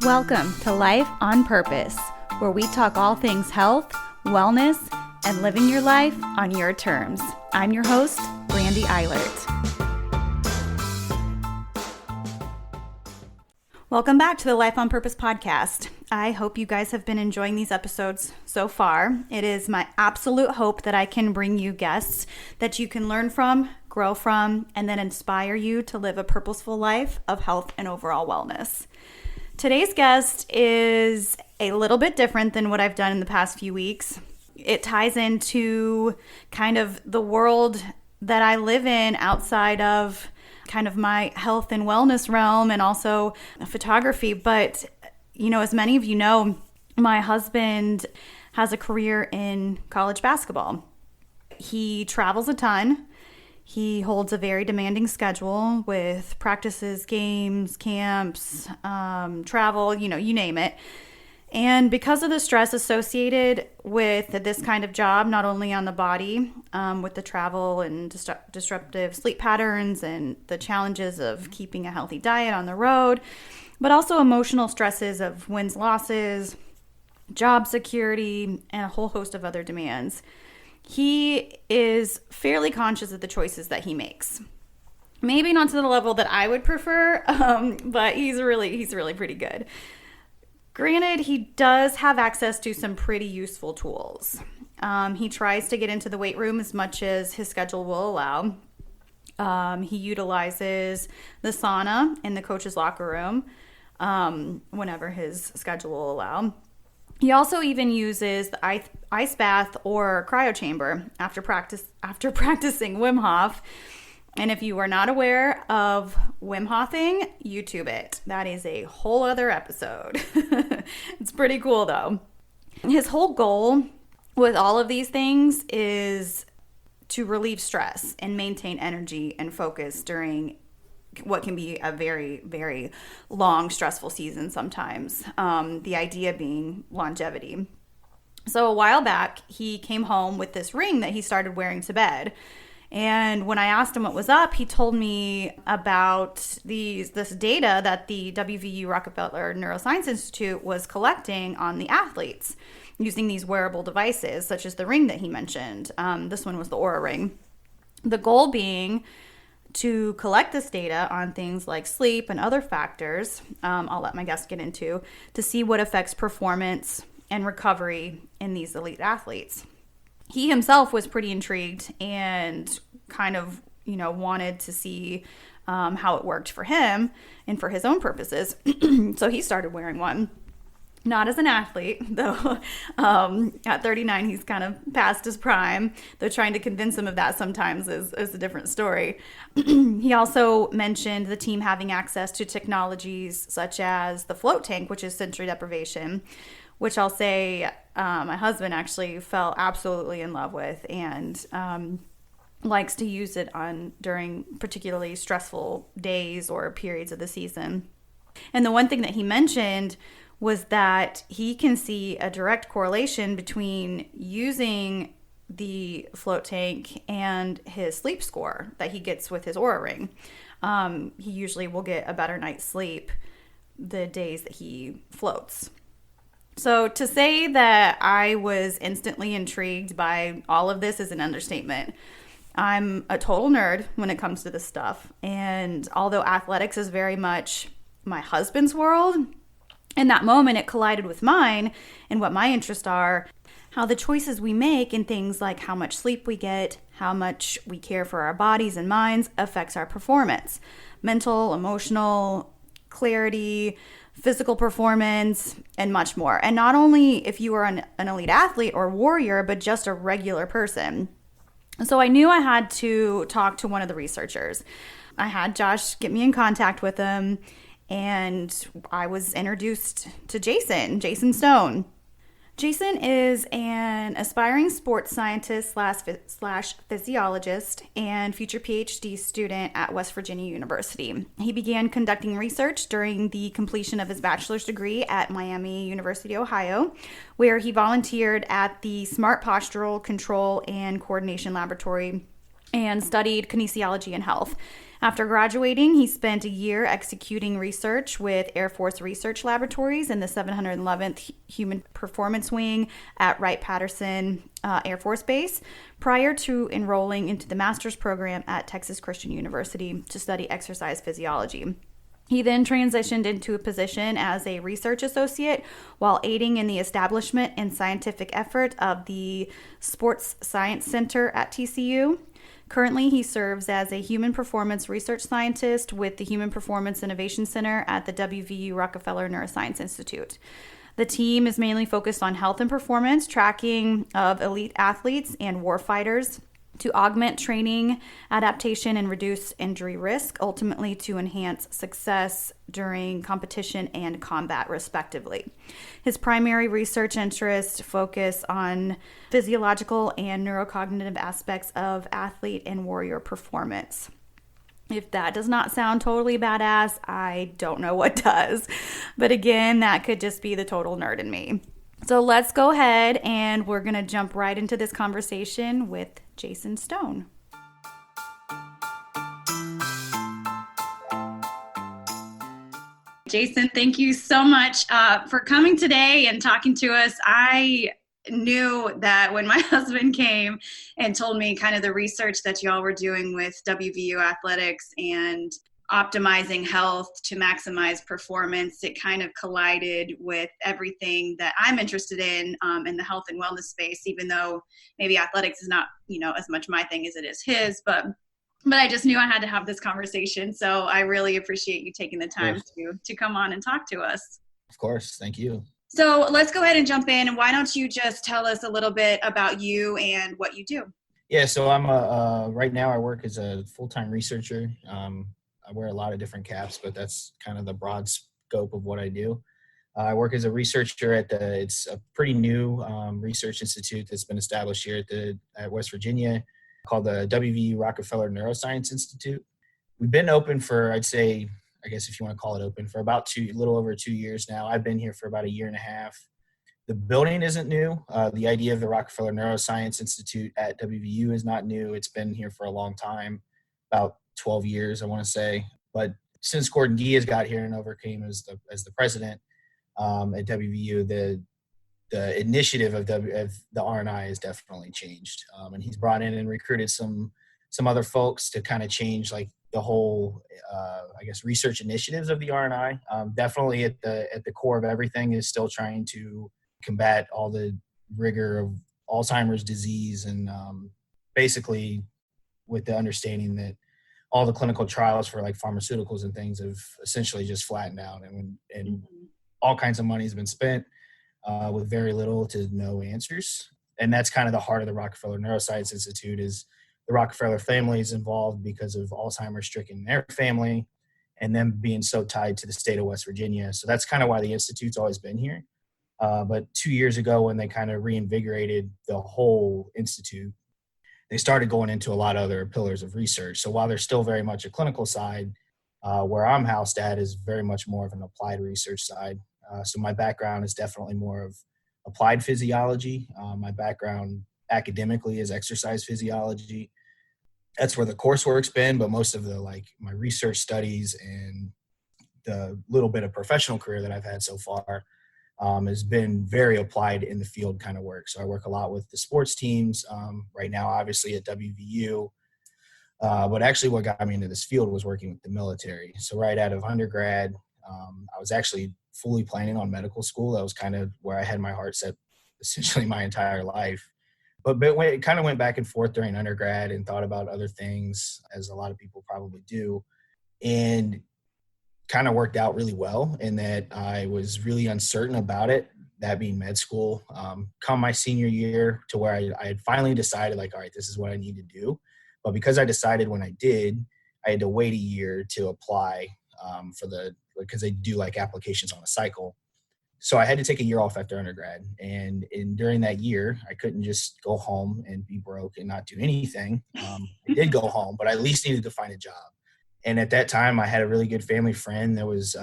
Welcome to Life on Purpose, where we talk all things health, wellness, and living your life on your terms. I'm your host, Brandy Eilert. Welcome back to the Life on Purpose podcast. I hope you guys have been enjoying these episodes so far. It is my absolute hope that I can bring you guests that you can learn from, grow from, and then inspire you to live a purposeful life of health and overall wellness. Today's guest is a little bit different than what I've done in the past few weeks. It ties into kind of the world that I live in outside of kind of my health and wellness realm and also photography. But, you know, as many of you know, my husband has a career in college basketball. He travels a ton. He holds a very demanding schedule with practices, games, camps, travel, you name it. And because of the stress associated with this kind of job, not only on the body, with the travel and disruptive sleep patterns and the challenges of keeping a healthy diet on the road, but also emotional stresses of wins, losses, job security, and a whole host of other demands. He is fairly conscious of the choices that he makes. Maybe not to the level that I would prefer, but he's really pretty good. Granted, he does have access to some pretty useful tools. He tries to get into the weight room as much as his schedule will allow. He utilizes the sauna in the coach's locker room whenever his schedule will allow. He also even uses the ice bath or cryo chamber after practicing Wim Hof. And if you are not aware of Wim Hofing, YouTube it. That is a whole other episode. It's pretty cool though. His whole goal with all of these things is to relieve stress and maintain energy and focus during what can be a very, very long, stressful season sometimes. The idea being longevity. So a while back, he came home with this ring that he started wearing to bed. And when I asked him what was up, he told me about this data that the WVU Rockefeller Neuroscience Institute was collecting on the athletes using these wearable devices, such as the ring that he mentioned. This one was the Oura Ring. The goal being to collect this data on things like sleep and other factors, I'll let my guest get into, to see what affects performance and recovery in these elite athletes. He himself was pretty intrigued and kind of, wanted to see how it worked for him and for his own purposes. So he started wearing one. Not as an athlete, though. At 39, he's kind of past his prime, though trying to convince him of that sometimes is a different story. He also mentioned the team having access to technologies such as the float tank, which is sensory deprivation, which I'll say my husband actually fell absolutely in love with and likes to use it during particularly stressful days or periods of the season. And the one thing that he mentioned was that he can see a direct correlation between using the float tank and his sleep score that he gets with his Oura Ring. He usually will get a better night's sleep the days that he floats. So to say that I was instantly intrigued by all of this is an understatement. I'm a total nerd when it comes to this stuff. And although athletics is very much my husband's world, in that moment, it collided with mine and what my interests are, how the choices we make in things like how much sleep we get, how much we care for our bodies and minds affects our performance, mental, emotional, clarity, physical performance, and much more. And not only if you are an elite athlete or warrior, but just a regular person. So I knew I had to talk to one of the researchers. I had Josh get me in contact with him. And I was introduced to Jason Stone. Jason is an aspiring sports scientist slash physiologist and future PhD student at West Virginia University. He began conducting research during the completion of his bachelor's degree at Miami University, Ohio, where he volunteered at the Smart Postural Control and Coordination Laboratory and studied kinesiology and health. After graduating, he spent a year executing research with Air Force Research Laboratories in the 711th Human Performance Wing at Wright-Patterson Air Force Base, prior to enrolling into the master's program at Texas Christian University to study exercise physiology. He then transitioned into a position as a research associate while aiding in the establishment and scientific effort of the Sports Science Center at TCU. Currently, he serves as a human performance research scientist with the Human Performance Innovation Center at the WVU Rockefeller Neuroscience Institute. The team is mainly focused on health and performance, tracking of elite athletes and warfighters to augment training, adaptation, and reduce injury risk, ultimately to enhance success during competition and combat, respectively. His primary research interests focus on physiological and neurocognitive aspects of athlete and warrior performance. If that does not sound totally badass, I don't know what does. But again, that could just be the total nerd in me. So let's go ahead and we're going to jump right into this conversation with Jason Stone. Jason, thank you so much for coming today and talking to us. I knew that when my husband came and told me kind of the research that y'all were doing with WVU Athletics and optimizing health to maximize performance, it kind of collided with everything that I'm interested in the health and wellness space, even though maybe athletics is not, as much my thing as it is his, but I just knew I had to have this conversation. So I really appreciate you taking the time to come on and talk to us. Of course. Thank you. So let's go ahead and jump in. Why don't you just tell us a little bit about you and what you do? Yeah. So I'm right now I work as a full-time researcher. I wear a lot of different caps, but that's kind of the broad scope of what I do. I work as a researcher it's a pretty new research institute that's been established here at West Virginia called the WVU Rockefeller Neuroscience Institute. We've been open for, I'd say, I guess if you want to call it open, for about a little over 2 years now. I've been here for about a year and a half. The building isn't new. The idea of the Rockefeller Neuroscience Institute at WVU is not new. It's been here for a long time, about 12 years, I want to say. But since Gordon Diaz got here and overcame as the president at WVU, the initiative of the R&I has definitely changed. And he's brought in and recruited some other folks to kind of change like the whole, research initiatives of the R&I. Definitely at the core of everything is still trying to combat all the rigor of Alzheimer's disease and basically with the understanding that all the clinical trials for like pharmaceuticals and things have essentially just flattened out and all kinds of money has been spent with very little to no answers. And that's kind of the heart of the Rockefeller Neuroscience Institute is the Rockefeller family is involved because of Alzheimer's stricken in their family and them being so tied to the state of West Virginia. So that's kind of why the Institute's always been here. But 2 years ago when they kind of reinvigorated the whole Institute, they started going into a lot of other pillars of research. So while there's still very much a clinical side, where I'm housed at is very much more of an applied research side. So my background is definitely more of applied physiology. My background academically is exercise physiology. That's where the coursework's been, but most of my research studies and the little bit of professional career that I've had so far has been very applied in the field kind of work. So I work a lot with the sports teams right now, obviously at WVU. But actually what got me into this field was working with the military. So right out of undergrad, I was actually fully planning on medical school. That was kind of where I had my heart set essentially my entire life. But it kind of went back and forth during undergrad and thought about other things, as a lot of people probably do. And kind of worked out really well in that I was really uncertain about it, that being med school. Come my senior year to where I had finally decided all right, this is what I need to do. But because I decided when I did, I had to wait a year to apply because they do applications on a cycle. So I had to take a year off after undergrad. And during that year, I couldn't just go home and be broke and not do anything. I did go home, but I at least needed to find a job. And at that time, I had a really good family friend that was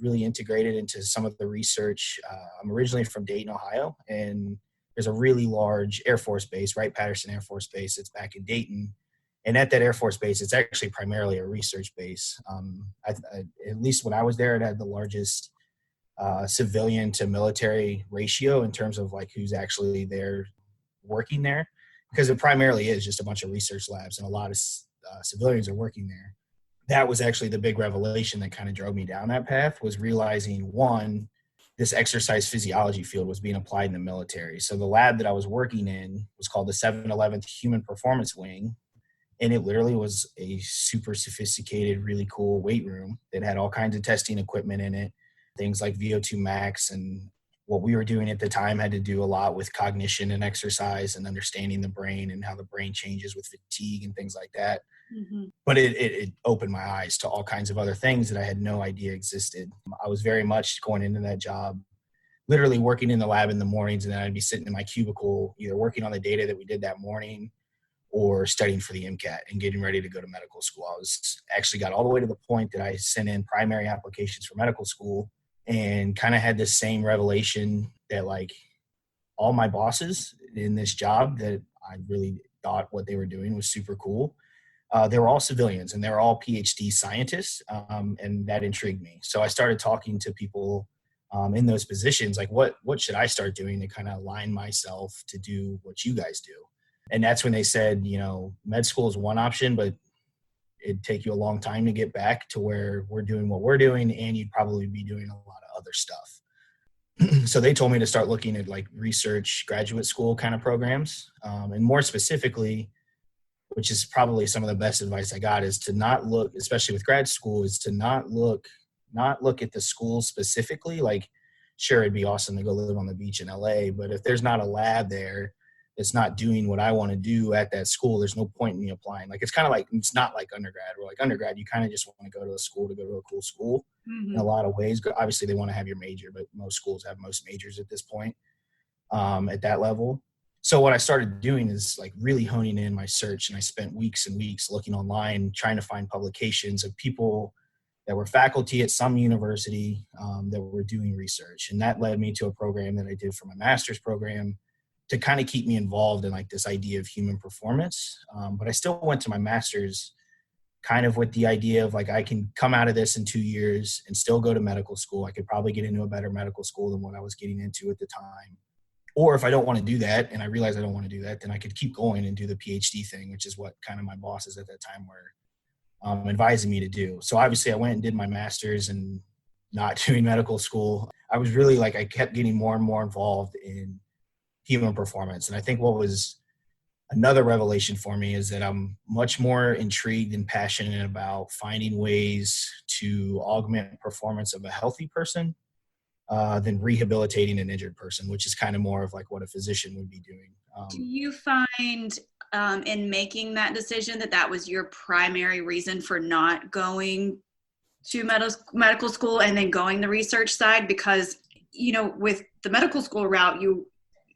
really integrated into some of the research. I'm originally from Dayton, Ohio, and there's a really large Air Force base, Wright-Patterson Air Force Base. It's back in Dayton. And at that Air Force base, it's actually primarily a research base. At least when I was there, it had the largest civilian to military ratio in terms of like who's actually there working there, because it primarily is just a bunch of research labs and a lot of civilians are working there. That was actually the big revelation that kind of drove me down that path, was realizing, one, this exercise physiology field was being applied in the military. So the lab that I was working in was called the 711th Human Performance Wing. And it literally was a super sophisticated, really cool weight room that had all kinds of testing equipment in it, things like VO2 max. And what we were doing at the time had to do a lot with cognition and exercise and understanding the brain and how the brain changes with fatigue and things like that. Mm-hmm. But it opened my eyes to all kinds of other things that I had no idea existed. I was very much going into that job, literally working in the lab in the mornings, and then I'd be sitting in my cubicle, either working on the data that we did that morning or studying for the MCAT and getting ready to go to medical school. I was actually got all the way to the point that I sent in primary applications for medical school and kind of had this same revelation that like all my bosses in this job that I really thought what they were doing was super cool. They were all civilians and they were all PhD scientists, and that intrigued me. So I started talking to people in those positions, like what should I start doing to kind of align myself to do what you guys do? And that's when they said, med school is one option, but it'd take you a long time to get back to where we're doing what we're doing, and you'd probably be doing a lot of other stuff. So they told me to start looking at like research graduate school kind of programs, and more specifically, which is probably some of the best advice I got, is to not look, especially with grad school, is to not look at the school specifically. Like, sure, it'd be awesome to go live on the beach in LA, but if there's not a lab there that's not doing what I want to do at that school, there's no point in me applying. Like, it's kind of like, it's not like undergrad, where like undergrad, you kind of just want to go to a school to go to a cool school. Mm-hmm. In a lot of ways. Obviously they want to have your major, but most schools have most majors at this point, at that level. So what I started doing is like really honing in my search, and I spent weeks and weeks looking online, trying to find publications of people that were faculty at some university that were doing research. And that led me to a program that I did for my master's program to kind of keep me involved in like this idea of human performance. But I still went to my master's kind of with the idea of like, I can come out of this in 2 years and still go to medical school. I could probably get into a better medical school than what I was getting into at the time. Or if I don't want to do that, and I realize I don't want to do that, then I could keep going and do the PhD thing, which is what kind of my bosses at that time were advising me to do. So obviously I went and did my master's and not doing medical school. I was really like, I kept getting more and more involved in human performance. And I think what was another revelation for me is that I'm much more intrigued and passionate about finding ways to augment performance of a healthy person than rehabilitating an injured person, which is kind of more of like what a physician would be doing. Do you find in making that decision that was your primary reason for not going to medical school and then going the research side? Because, with the medical school route,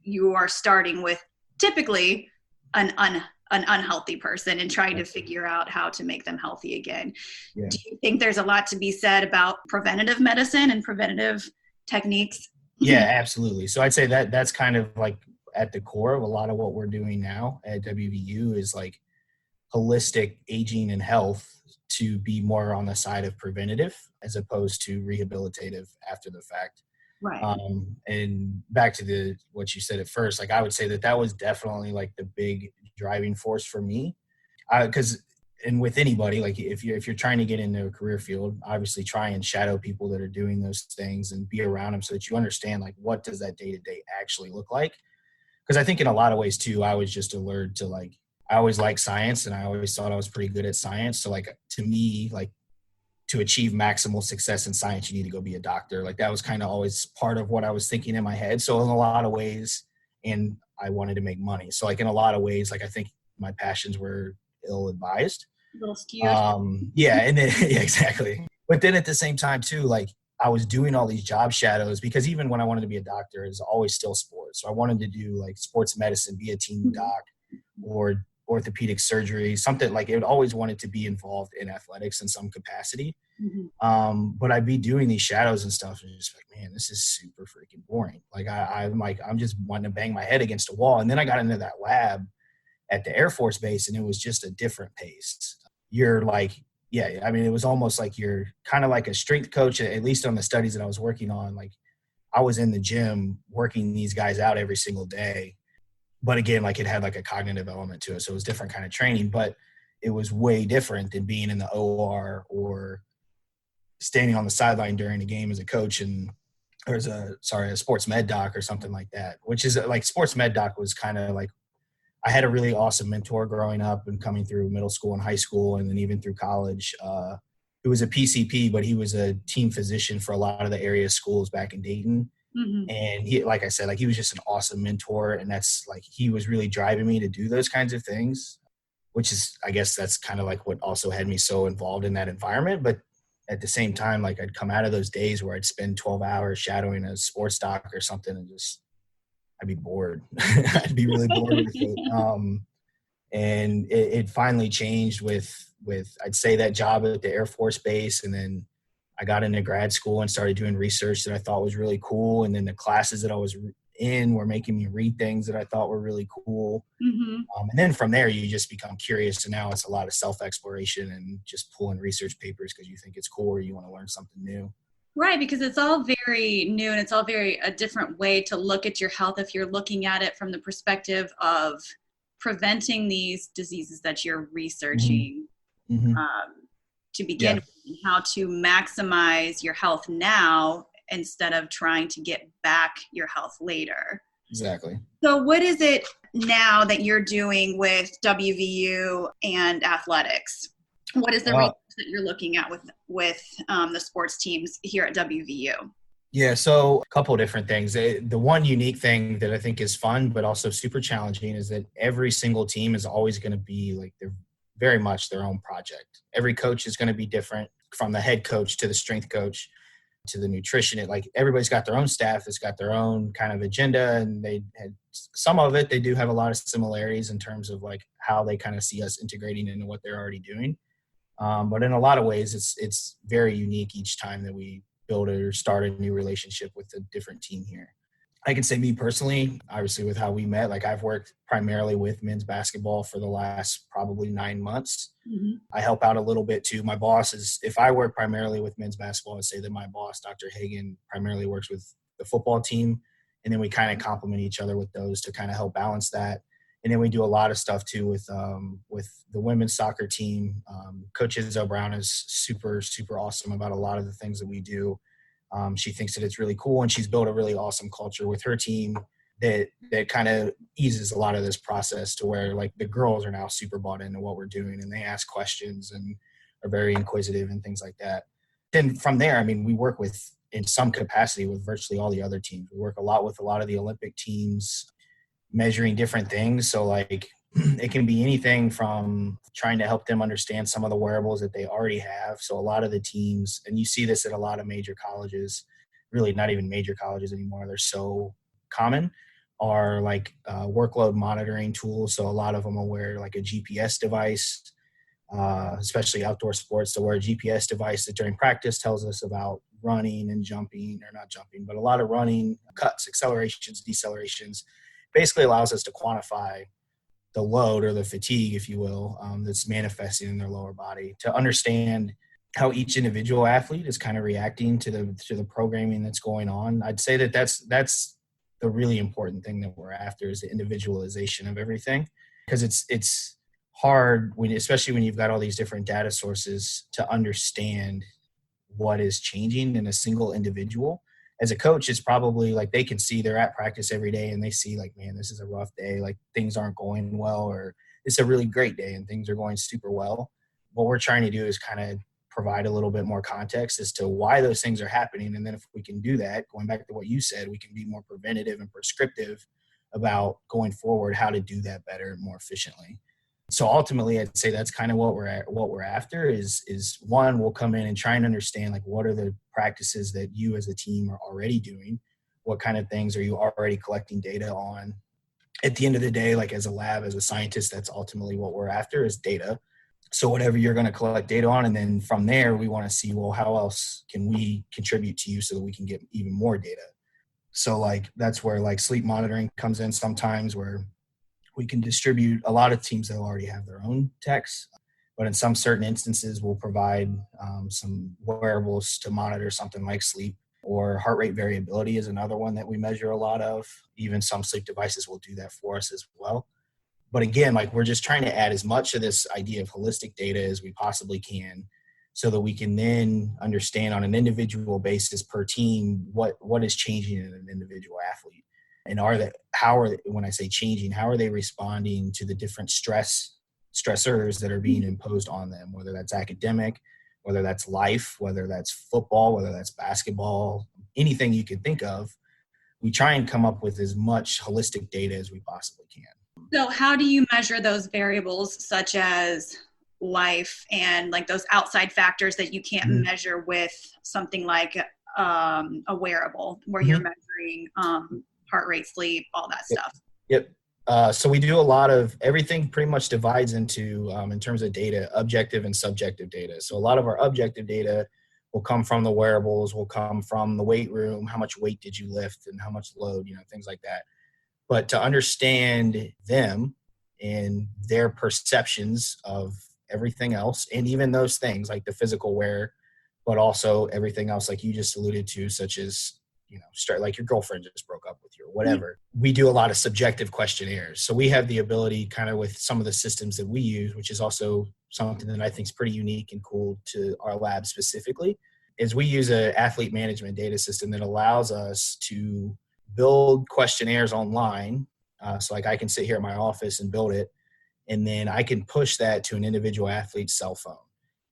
you are starting with typically an unhealthy person and trying to figure out how to make them healthy again. Yeah. Do you think there's a lot to be said about preventative medicine and preventative techniques? Yeah, absolutely. So I'd say that's kind of like at the core of a lot of what we're doing now at WVU is like holistic aging and health to be more on the side of preventative as opposed to rehabilitative after the fact. Right. And back to what you said at first, like I would say that was definitely like the big driving force for me. And with anybody, like if you're trying to get into a career field, obviously try and shadow people that are doing those things and be around them so that you understand like what does that day-to-day actually look like. Because I think in a lot of ways too, I was just alert to like, I always liked science and I always thought I was pretty good at science. So like to me, like to achieve maximal success in science, you need to go be a doctor. Like that was kind of always part of what I was thinking in my head. So in a lot of ways, and I wanted to make money. So like in a lot of ways, like I think my passions were ill-advised. A little skewed. Yeah. And then, yeah, exactly. But then at the same time too, like I was doing all these job shadows because even when I wanted to be a doctor, it was always still sports. So I wanted to do like sports medicine, be a team doc or orthopedic surgery, something like it would always wanted to be involved in athletics in some capacity. Mm-hmm. But I'd be doing these shadows and stuff and just like, man, this is super freaking boring. Like I'm just wanting to bang my head against a wall. And then I got into that lab at the Air Force Base, and it was just a different pace. You're like, yeah, I mean, it was almost like you're kind of like a strength coach, at least on the studies that I was working on. Like, I was in the gym working these guys out every single day. But again, like, it had like a cognitive element to it. So it was different kind of training, but it was way different than being in the OR or standing on the sideline during a game as a coach or as a sports med doc or something like that, which is like sports med doc was kind of like, I had a really awesome mentor growing up and coming through middle school and high school and then even through college. Who was a PCP, but he was a team physician for a lot of the area schools back in Dayton. Mm-hmm. And he, like I said, like, he was just an awesome mentor. And that's like, he was really driving me to do those kinds of things, which is, I guess that's kind of like what also had me so involved in that environment. But at the same time, like, I'd come out of those days where I'd spend 12 hours shadowing a sports doc or something and just, I'd be bored. I'd be really bored with it. And it finally changed with I'd say that job at the Air Force Base, and then I got into grad school and started doing research that I thought was really cool. And then the classes that I was in were making me read things that I thought were really cool. Mm-hmm. And then from there, you just become curious. And now it's a lot of self-exploration and just pulling research papers because you think it's cool or you want to learn something new. Right, because it's all very new and it's all very a different way to look at your health if you're looking at it from the perspective of preventing these diseases that you're researching Mm-hmm. to begin with, and how to maximize your health now instead of trying to get back your health later. Exactly. So what is it now that you're doing with WVU and athletics? What is the research that you're looking at with the sports teams here at WVU? Yeah, so a couple of different things. The one unique thing that I think is fun, but also super challenging, is that every single team is always going to be like, they're very much their own project. Every coach is going to be different, from the head coach to the strength coach to the nutrition. Like, everybody's got their own staff that's got their own kind of agenda, and they had some of it. They do have a lot of similarities in terms of like how they kind of see us integrating into what they're already doing. But in a lot of ways, it's very unique each time that we build or start a new relationship with a different team here. I can say me personally, obviously with how we met, like, I've worked primarily with men's basketball for the last probably 9 months. Mm-hmm. I help out a little bit too. My boss is, if I work primarily with men's basketball, I'd say that my boss, Dr. Hagan, primarily works with the football team. And then we kind of complement each other with those to kind of help balance that. And then we do a lot of stuff too with the women's soccer team. Coach Izzo Brown is super, super awesome about a lot of the things that we do. She thinks that it's really cool, and she's built a really awesome culture with her team that kind of eases a lot of this process, to where like the girls are now super bought into what we're doing, and they ask questions and are very inquisitive and things like that. Then from there, I mean, we work with, in some capacity, with virtually all the other teams. We work a lot with a lot of the Olympic teams, measuring different things. So like, it can be anything from trying to help them understand some of the wearables that they already have. So a lot of the teams, and you see this at a lot of major colleges, really not even major colleges anymore, they're so common, are like workload monitoring tools. So a lot of them will wear like a GPS device, especially outdoor sports. So wear a GPS device that during practice tells us about running and jumping, or not jumping, but a lot of running, cuts, accelerations, decelerations. Basically allows us to quantify the load, or the fatigue, if you will, that's manifesting in their lower body, to understand how each individual athlete is kind of reacting to the programming that's going on. I'd say that's the really important thing that we're after, is the individualization of everything, because it's hard especially when you've got all these different data sources, to understand what is changing in a single individual. As a coach, it's probably like, they can see they're at practice every day and they see like, man, this is a rough day. Like, things aren't going well, or it's a really great day and things are going super well. What we're trying to do is kind of provide a little bit more context as to why those things are happening. And then if we can do that, going back to what you said, we can be more preventative and prescriptive about going forward, how to do that better and more efficiently. So ultimately, I'd say that's kind of what we're after is one, we'll come in and try and understand like, what are the practices that you as a team are already doing? What kind of things are you already collecting data on? At the end of the day, like, as a lab, as a scientist, that's ultimately what we're after, is data. So whatever you're going to collect data on, and then from there, we want to see, well, how else can we contribute to you so that we can get even more data? So like, that's where like sleep monitoring comes in sometimes, where We can distribute a lot of teams that already have their own techs, but in some certain instances, we'll provide some wearables to monitor something like sleep, or heart rate variability is another one that we measure a lot of. Even some sleep devices will do that for us as well. But again, like, we're just trying to add as much of this idea of holistic data as we possibly can, so that we can then understand on an individual basis per team what is changing in an individual athlete. And when I say changing, how are they responding to the different stressors that are being imposed on them, whether that's academic, whether that's life, whether that's football, whether that's basketball, anything you can think of. We try and come up with as much holistic data as we possibly can. So how do you measure those variables such as life and like those outside factors that you can't measure with something like a wearable where you're measuring heart rate, sleep, all that stuff? Yep. So we do a lot of everything. Pretty much divides into, in terms of data, objective and subjective data. So a lot of our objective data will come from the wearables, will come from the weight room, how much weight did you lift and how much load, things like that. But to understand them and their perceptions of everything else, and even those things like the physical wear, but also everything else like you just alluded to, such as, like your girlfriend just broke up with you or whatever. We do a lot of subjective questionnaires. So we have the ability kind of with some of the systems that we use, which is also something that I think is pretty unique and cool to our lab specifically, is we use an athlete management data system that allows us to build questionnaires online. So like I can sit here at my office and build it, and then I can push that to an individual athlete's cell phone.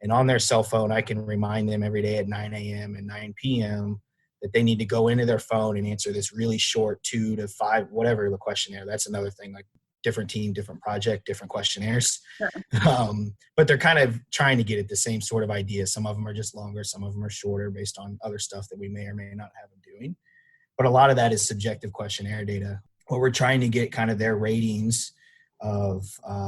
And on their cell phone, I can remind them every day at 9 a.m. and 9 p.m. that they need to go into their phone and answer this really short 2 to 5, whatever the questionnaire. That's another thing, like different team, different project, different questionnaires. Sure. But they're kind of trying to get at the same sort of idea. Some of them are just longer. Some of them are shorter based on other stuff that we may or may not have them doing. But a lot of that is subjective questionnaire data. What we're trying to get kind of their ratings of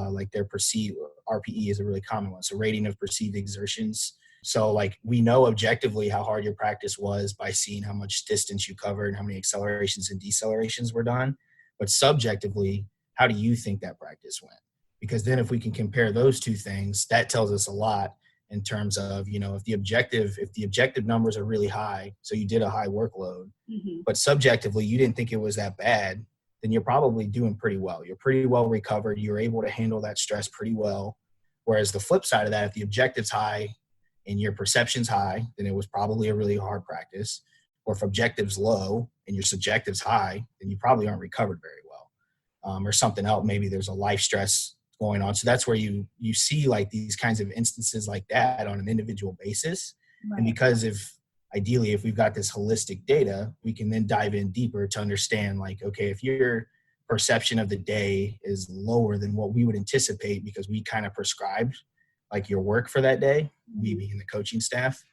like their perceived, RPE is a really common one. So rating of perceived exertions. So like we know objectively how hard your practice was by seeing how much distance you covered and how many accelerations and decelerations were done. But subjectively, how do you think that practice went? Because then if we can compare those two things, that tells us a lot in terms of, if the objective numbers are really high, so you did a high workload, but subjectively you didn't think it was that bad, then you're probably doing pretty well. You're pretty well recovered. You're able to handle that stress pretty well. Whereas the flip side of that, if the objective's high and your perception's high, then it was probably a really hard practice. Or if objective's low and your subjective's high, then you probably aren't recovered very well. Or something else, maybe there's a life stress going on. So that's where you see like these kinds of instances like that on an individual basis. Right. And because ideally, if we've got this holistic data, we can then dive in deeper to understand like, okay, if your perception of the day is lower than what we would anticipate because we kind of prescribed like your work for that day, we being the coaching staff,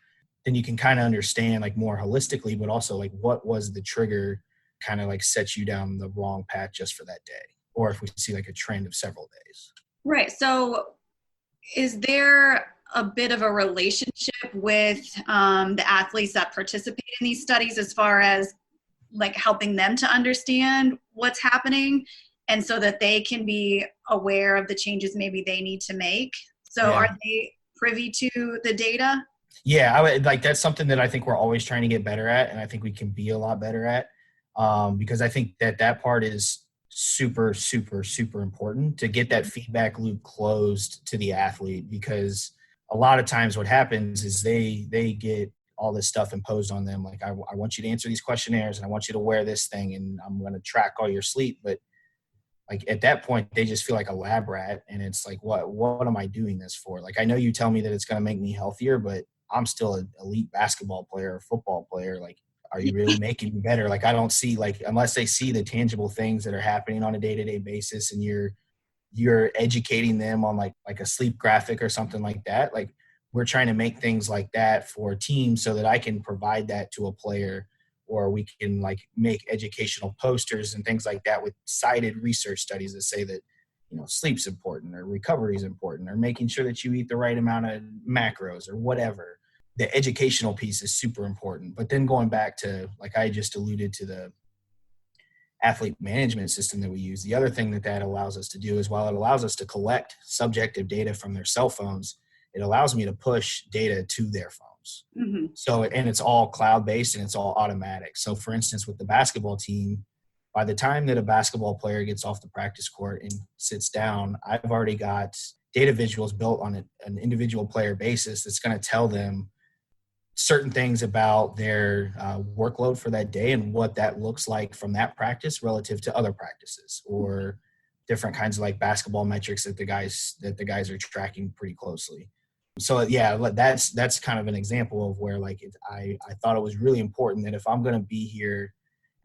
then you can kind of understand like more holistically, but also like what was the trigger kind of like set you down the wrong path just for that day. Or if we see like a trend of several days. Right. So is there a bit of a relationship with the athletes that participate in these studies as far as like helping them to understand what's happening and so that they can be aware of the changes maybe they need to make? So Are they privy to the data? Yeah, I would, like that's something that I think we're always trying to get better at, and I think we can be a lot better at because I think that part is super, super, super important to get that feedback loop closed to the athlete, because a lot of times what happens is they get all this stuff imposed on them. Like, I want you to answer these questionnaires and I want you to wear this thing and I'm going to track all your sleep. But like at that point, they just feel like a lab rat. And it's like, what am I doing this for? Like, I know you tell me that it's going to make me healthier, but I'm still an elite basketball player or football player. Like, are you really making me better? Like, I don't see, like, unless they see the tangible things that are happening on a day-to-day basis and you're educating them on like a sleep graphic or something like that. Like, we're trying to make things like that for teams so that I can provide that to a player, or we can like make educational posters and things like that with cited research studies that say that, sleep's important or recovery is important or making sure that you eat the right amount of macros or whatever. The educational piece is super important. But then going back to, like I just alluded to, athlete management system that we use, the other thing that allows us to do is, while it allows us to collect subjective data from their cell phones, it allows me to push data to their phones. Mm-hmm. So, and it's all cloud-based and it's all automatic. So for instance, with the basketball team, by the time that a basketball player gets off the practice court and sits down, I've already got data visuals built on an individual player basis that's going to tell them certain things about their workload for that day and what that looks like from that practice relative to other practices, or different kinds of like basketball metrics that the guys are tracking pretty closely. So yeah, that's kind of an example of where like I thought it was really important that if I'm going to be here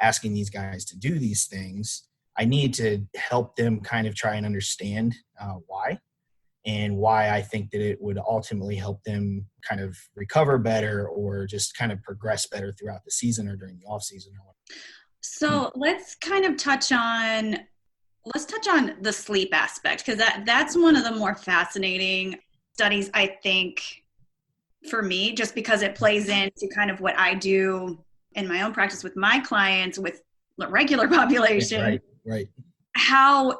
asking these guys to do these things, I need to help them kind of try and understand why I think that it would ultimately help them kind of recover better or just kind of progress better throughout the season or during the off season or whatever. So let's touch on the sleep aspect, because that's one of the more fascinating studies, I think, for me, just because it plays into kind of what I do in my own practice with my clients with the regular population. Right. How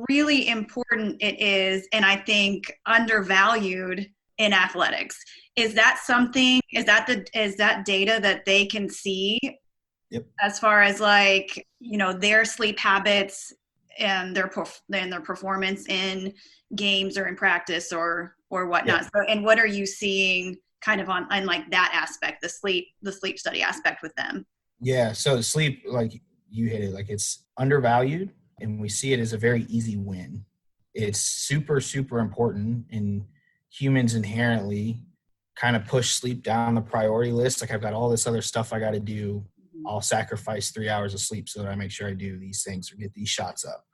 really important it is, and I think undervalued in athletics. Is that data that they can see? Yep. As far as like, their sleep habits and their performance in games or in practice or whatnot. Yep. So, and what are you seeing kind of on like that aspect, the sleep study aspect with them? Yeah. So sleep, like you hit it, like it's undervalued, and we see it as a very easy win. It's super, super important, and humans inherently kind of push sleep down the priority list. Like, I've got all this other stuff I got to do. I'll sacrifice 3 hours of sleep so that I make sure I do these things or get these shots up.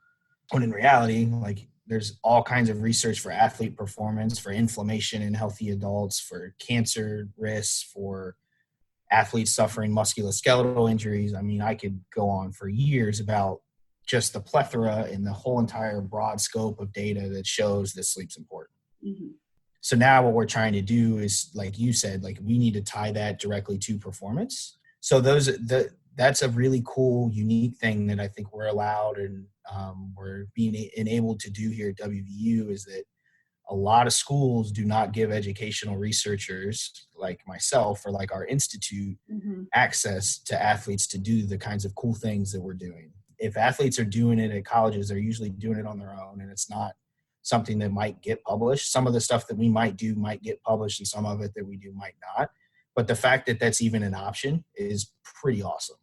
When in reality, like, there's all kinds of research for athlete performance, for inflammation in healthy adults, for cancer risks, for athletes suffering musculoskeletal injuries. I mean, I could go on for years about just the plethora and the whole entire broad scope of data that shows that sleep's important. Mm-hmm. So now what we're trying to do is, like you said, like we need to tie that directly to performance. So that's a really cool, unique thing that I think we're allowed and we're being enabled to do here at WVU, is that a lot of schools do not give educational researchers like myself or like our institute Mm-hmm. access to athletes to do the kinds of cool things that we're doing. If athletes are doing it at colleges, they're usually doing it on their own, and it's not something that might get published. Some of the stuff that we might do might get published, and some of it that we do might not. But the fact that that's even an option is pretty awesome.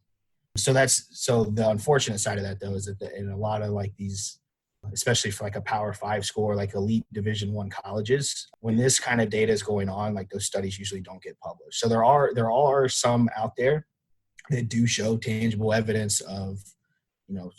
So the unfortunate side of that, though, is that in a lot of like these, especially for like a Power 5 score, like elite Division I colleges, when this kind of data is going on, like those studies usually don't get published. So there are some out there that do show tangible evidence of,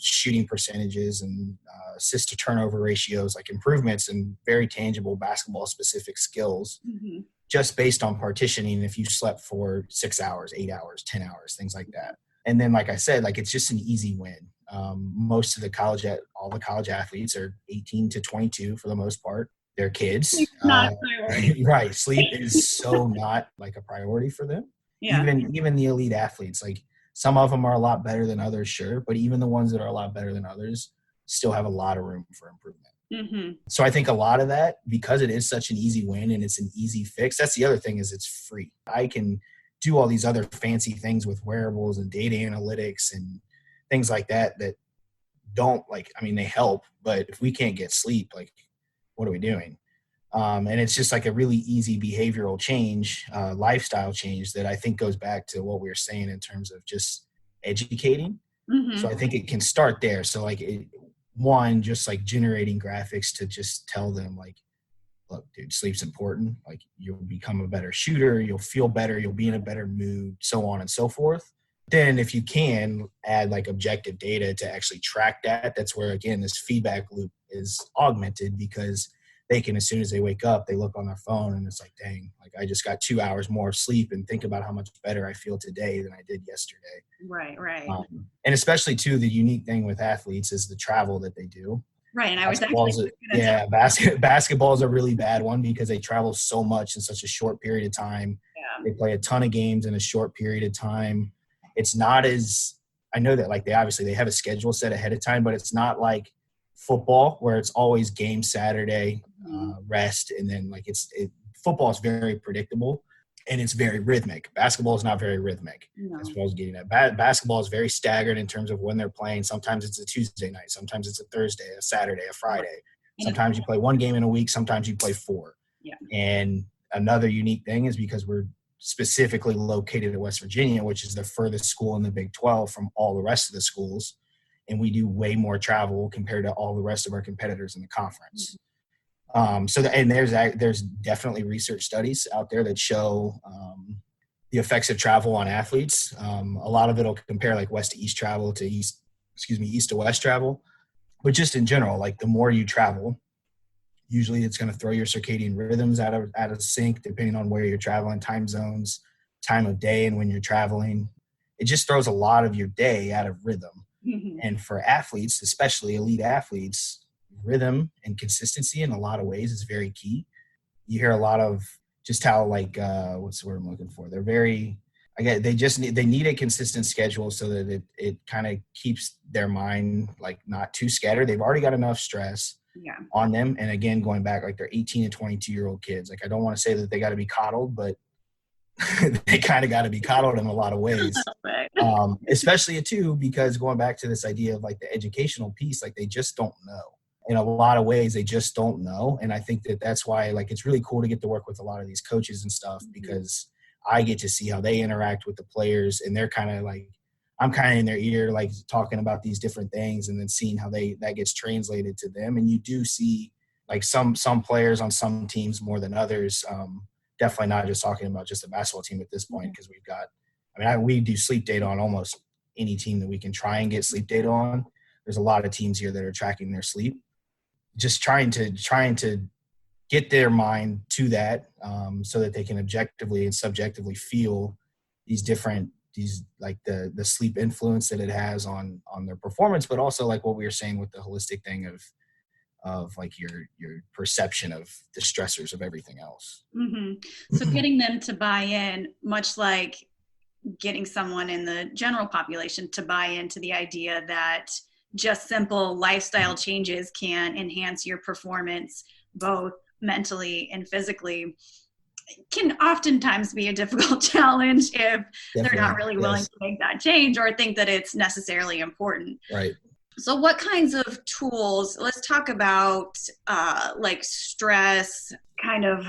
shooting percentages and assist to turnover ratios, like improvements in very tangible basketball specific skills, Mm-hmm. just based on partitioning. If you slept for 6 hours, 8 hours, 10 hours, things like that. And then, like I said, like it's just an easy win. Most of all the college athletes are 18 to 22 for the most part. They're kids. Not a priority. Right. Sleep is so not like a priority for them. Yeah. Even the elite athletes, like some of them are a lot better than others, sure. But even the ones that are a lot better than others still have a lot of room for improvement. Mm-hmm. So I think a lot of that, because it is such an easy win and it's an easy fix, that's the other thing, is it's free. I can do all these other fancy things with wearables and data analytics and things like that don't they help, but if we can't get sleep, like what are we doing? And it's just like a really easy behavioral change, lifestyle change that I think goes back to what we were saying in terms of just educating. Mm-hmm. So I think it can start there. So like just like generating graphics to just tell them like, look, dude, sleep's important. Like you'll become a better shooter. You'll feel better. You'll be in a better mood, so on and so forth. Then if you can add like objective data to actually track that, that's where, again, this feedback loop is augmented, because they can, as soon as they wake up, they look on their phone and it's like, dang, like I just got 2 hours more of sleep, and think about how much better I feel today than I did yesterday. Right. And especially too, the unique thing with athletes is the travel that they do. Right. And I was actually basketball is a really bad one because they travel so much in such a short period of time. Yeah. They play a ton of games in a short period of time. It's not as I know that like they have a schedule set ahead of time, but it's not like football where it's always game Saturday, rest. And then like football is very predictable and it's very rhythmic. Basketball is not very rhythmic. No. That's what I was getting at. Basketball is very staggered in terms of when they're playing. Sometimes it's a Tuesday night. Sometimes it's a Thursday, a Saturday, a Friday. Sometimes you play one game in a week. Sometimes you play 4. Yeah. And another unique thing is because we're specifically located in West Virginia, which is the furthest school in the Big 12 from all the rest of the schools. And we do way more travel compared to all the rest of our competitors in the conference. There's definitely research studies out there that show the effects of travel on athletes. A lot of it'll compare like west to east travel to east to west travel. But just in general, like the more you travel, usually it's going to throw your circadian rhythms out of sync, depending on where you're traveling, time zones, time of day, and when you're traveling. It just throws a lot of your day out of rhythm. Mm-hmm. And for athletes, especially elite athletes, rhythm and consistency in a lot of ways is very key. You hear a lot of just how like, what's the word I'm looking for? They're very, they need a consistent schedule so that it kind of keeps their mind like not too scattered. They've already got enough stress on them. And again, going back, like they're 18 and 22-year-old kids. Like I don't want to say that they got to be coddled, but they kind of got to be coddled in a lot of ways. Especially too, because going back to this idea of like the educational piece, like they just don't know. In a lot of ways, they just don't know. And I think that's why like it's really cool to get to work with a lot of these coaches and stuff, because I get to see how they interact with the players, and they're kind of like, I'm kind of in their ear, like talking about these different things and then seeing how that gets translated to them. And you do see like some players on some teams more than others. Definitely not just talking about just the basketball team at this point, because we've got, we do sleep data on almost any team that we can try and get sleep data on. There's a lot of teams here that are tracking their sleep, just trying to get their mind to that, so that they can objectively and subjectively feel these like the sleep influence that it has on their performance, but also like what we were saying with the holistic thing of like your perception of the stressors of everything else. Mm-hmm. So getting them to buy in, much like getting someone in the general population to buy into the idea that just simple lifestyle changes can enhance your performance, both mentally and physically, can oftentimes be a difficult challenge if they're not really willing to make that change or think that it's necessarily important. Right. So what kinds of tools, let's talk about like stress, kind of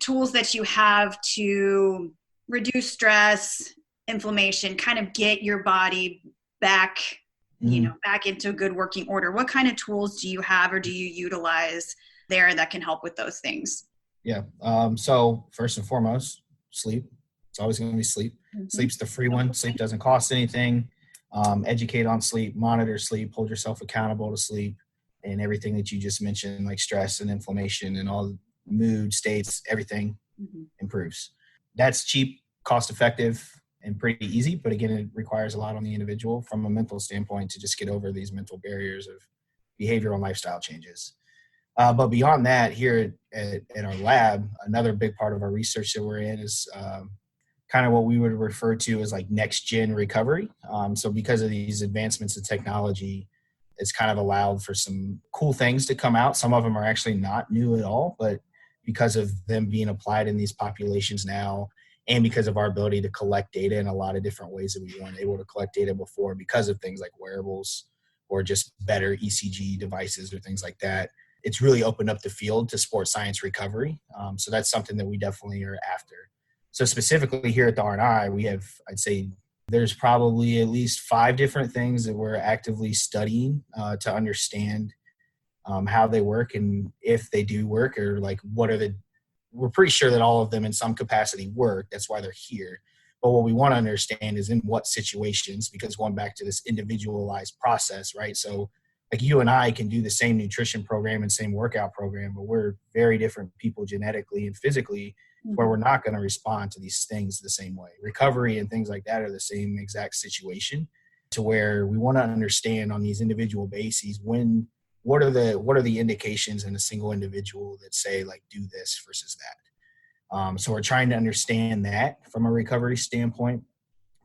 tools that you have to reduce stress, inflammation, kind of get your body back, back into a good working order. What kind of tools do you have or do you utilize there that can help with those things? Yeah. So first and foremost, sleep. It's always going to be sleep. Mm-hmm. Sleep's the free one. Sleep doesn't cost anything. Educate on sleep, monitor sleep, hold yourself accountable to sleep, and everything that you just mentioned, like stress and inflammation and all mood states, everything improves. That's cheap, cost effective, and pretty easy. But again, it requires a lot on the individual from a mental standpoint to just get over these mental barriers of behavioral and lifestyle changes. But beyond that, here at our lab, another big part of our research that we're in is kind of what we would refer to as like next gen recovery. So because of these advancements in technology, it's kind of allowed for some cool things to come out. Some of them are actually not new at all, but because of them being applied in these populations now, and because of our ability to collect data in a lot of different ways that we weren't able to collect data before, because of things like wearables or just better ECG devices or things like that, it's really opened up the field to sports science recovery. So that's something that we definitely are after. So specifically here at the R&I, we have, I'd say there's probably at least 5 different things that we're actively studying to understand how they work and if they do work, or like we're pretty sure that all of them in some capacity work. That's why they're here. But what we want to understand is in what situations, because going back to this individualized process, right? So like you and I can do the same nutrition program and same workout program, but we're very different people genetically and physically, where we're not going to respond to these things the same way. Recovery and things like that are the same exact situation, to where we want to understand on these individual bases what are the indications in a single individual that say like do this versus that. So we're trying to understand that from a recovery standpoint.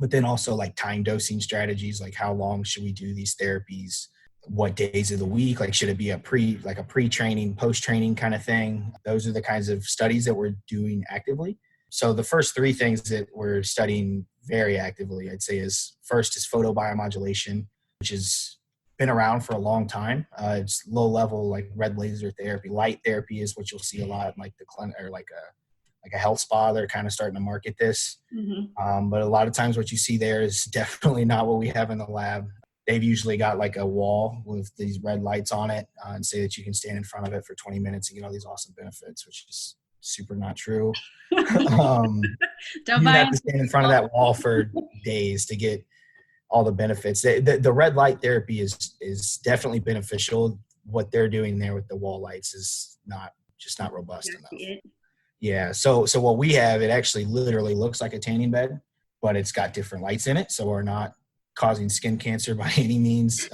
but then also like time dosing strategies, like how long should we do these therapies? What days of the week? Like, should it be a pre-training, post-training kind of thing? Those are the kinds of studies that we're doing actively. So the first three things that we're studying very actively, I'd say, is first is photo-biomodulation, which has been around for a long time. It's low level, like red laser therapy. Light therapy is what you'll see a lot in like the clinic or like a health spa. They're kind of starting to market this. But a lot of times what you see there is definitely not what we have in the lab. They've usually got like a wall with these red lights on it and say that you can stand in front of it for 20 minutes and get all these awesome benefits, which is super not true. You have to stand in front of that wall for days to get all the benefits. The red light therapy is definitely beneficial. What they're doing there with the wall lights is not robust enough. Yeah. So what we have, it actually literally looks like a tanning bed, but it's got different lights in it. So we're not causing skin cancer by any means.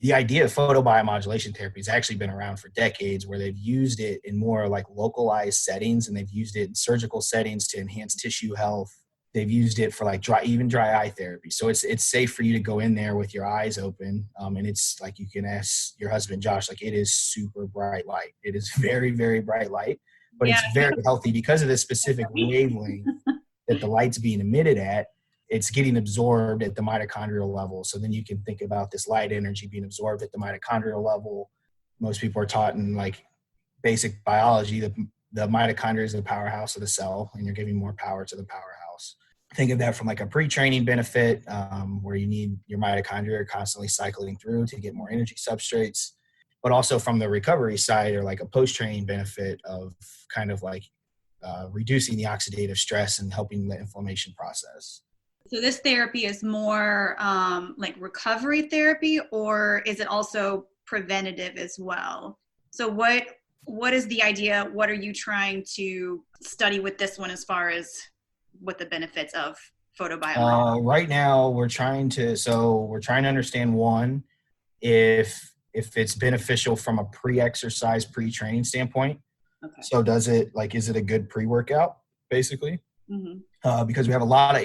The idea of photobiomodulation therapy has actually been around for decades, where they've used it in more like localized settings, and they've used it in surgical settings to enhance tissue health. They've used it for like dry eye therapy. So it's safe for you to go in there with your eyes open. And it's like, you can ask your husband, Josh, like, it is super bright light. It is very, very bright light, but it's very healthy because of this specific wavelength that the light's being emitted at. It's getting absorbed at the mitochondrial level. So then you can think about this light energy being absorbed at the mitochondrial level. Most people are taught in like basic biology that the mitochondria is the powerhouse of the cell, and you're giving more power to the powerhouse. Think of that from like a pre-training benefit, where you need your mitochondria constantly cycling through to get more energy substrates, but also from the recovery side, or like a post-training benefit of kind of like reducing the oxidative stress and helping the inflammation process. So this therapy is more like recovery therapy, or is it also preventative as well? So what is the idea? What are you trying to study with this one as far as what the benefits of photobiomodulation? Right now, we're trying to understand, one, if it's beneficial from a pre-exercise, pre-training standpoint. Okay. So is it a good pre-workout, basically? Mm-hmm. Because we have a lot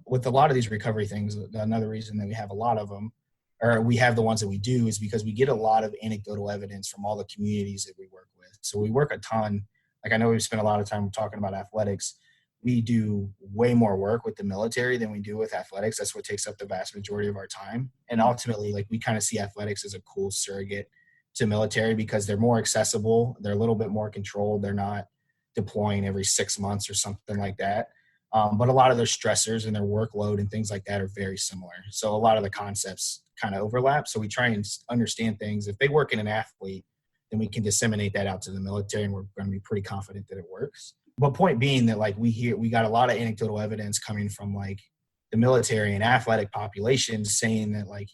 with a lot of these recovery things. Another reason that we have a lot of them, or we have the ones that we do, is because we get a lot of anecdotal evidence from all the communities that we work with. So we work a ton. Like, I know we've spent a lot of time talking about athletics. We do way more work with the military than we do with athletics. That's what takes up the vast majority of our time. And ultimately, like, we kind of see athletics as a cool surrogate to military because they're more accessible. They're a little bit more controlled. They're not deploying every 6 months or something like that. But a lot of their stressors and their workload and things like that are very similar. So a lot of the concepts kind of overlap. So we try and understand things. If they work in an athlete, then we can disseminate that out to the military, and we're going to be pretty confident that it works. But point being that, like, we got a lot of anecdotal evidence coming from like the military and athletic populations saying that like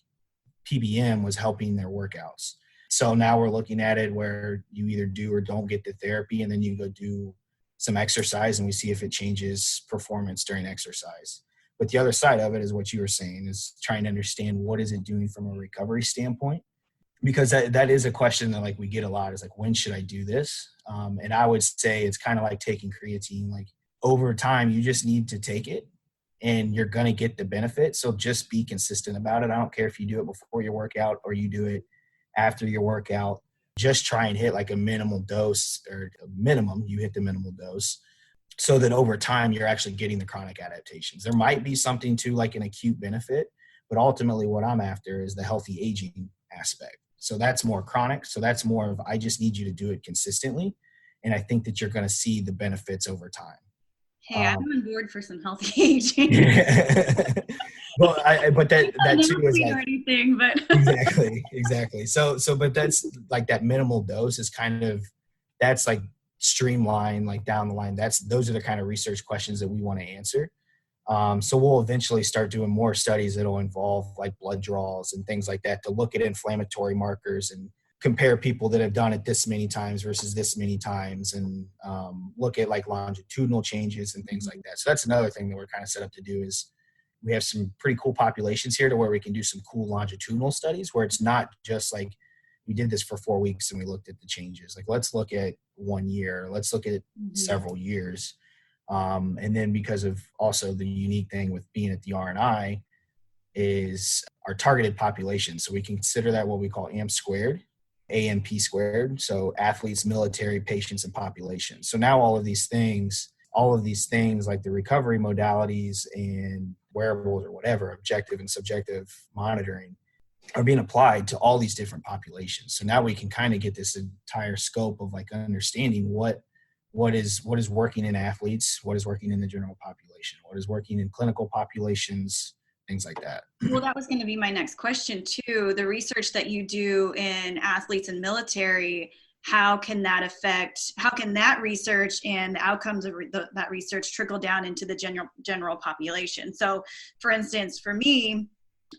PBM was helping their workouts. So now we're looking at it where you either do or don't get the therapy, and then you go do some exercise, and we see if it changes performance during exercise. But the other side of it is what you were saying, is trying to understand what is it doing from a recovery standpoint, because that is a question that like we get a lot, is like, when should I do this? And I would say it's kind of like taking creatine. Like, over time, you just need to take it, and you're going to get the benefit. So just be consistent about it. I don't care if you do it before your workout or you do it after your workout. Just try and hit like a minimal dose, or a minimum, you hit the minimal dose, so that over time you're actually getting the chronic adaptations. There might be something to like an acute benefit, but ultimately what I'm after is the healthy aging aspect. So that's more chronic. So that's more of, I just need you to do it consistently. And I think that you're going to see the benefits over time. Hey, I'm on board for some healthy aging. Well, but that too is like, or anything, but exactly. So, but that's like, that minimal dose is kind of, that's like streamlined, like down the line. Those are the kind of research questions that we want to answer. So we'll eventually start doing more studies that'll involve like blood draws and things like that to look at inflammatory markers and compare people that have done it this many times versus this many times, and look at like longitudinal changes and things like that. So that's another thing that we're kind of set up to do, is we have some pretty cool populations here to where we can do some cool longitudinal studies where it's not just like, we did this for 4 weeks and we looked at the changes. Like, let's look at 1 year, let's look at several years. And then because of also the unique thing with being at the RNI is our targeted population. So we consider that what we call AMP squared, AMP squared. So athletes, military, patients, and population. So now all of these things like the recovery modalities and wearables or whatever, objective and subjective monitoring, are being applied to all these different populations. So now we can kind of get this entire scope of like understanding what is working in athletes, what is working in the general population, what is working in clinical populations, things like that. Well, that was going to be my next question too. The research that you do in athletes and military, how can that research and the outcomes of that research trickle down into the general population? So for instance, for me,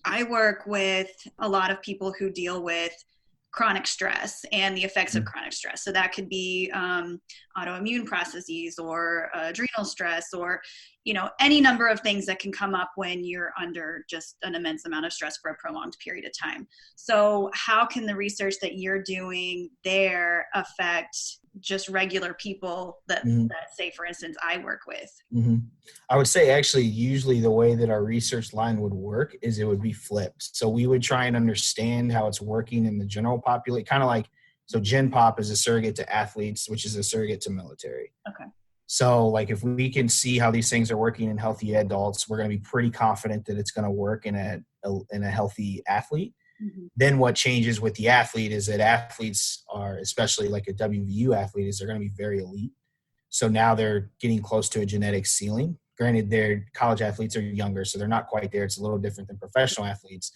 I work with a lot of people who deal with chronic stress and the effects of chronic stress. So that could be autoimmune processes or adrenal stress, or any number of things that can come up when you're under just an immense amount of stress for a prolonged period of time. So how can the research that you're doing there affect just regular people that say, for instance, I work with? I would say actually usually the way that our research line would work is it would be flipped. So we would try and understand how it's working in the general population, kind of like, so Gen Pop is a surrogate to athletes, which is a surrogate to military. Okay. So like if we can see how these things are working in healthy adults, we're going to be pretty confident that it's going to work in a healthy athlete. Then what changes with the athlete is that athletes are, especially like a WVU athlete, is they're going to be very elite. So now they're getting close to a genetic ceiling. Granted, their college athletes are younger, so they're not quite there. It's a little different than professional athletes.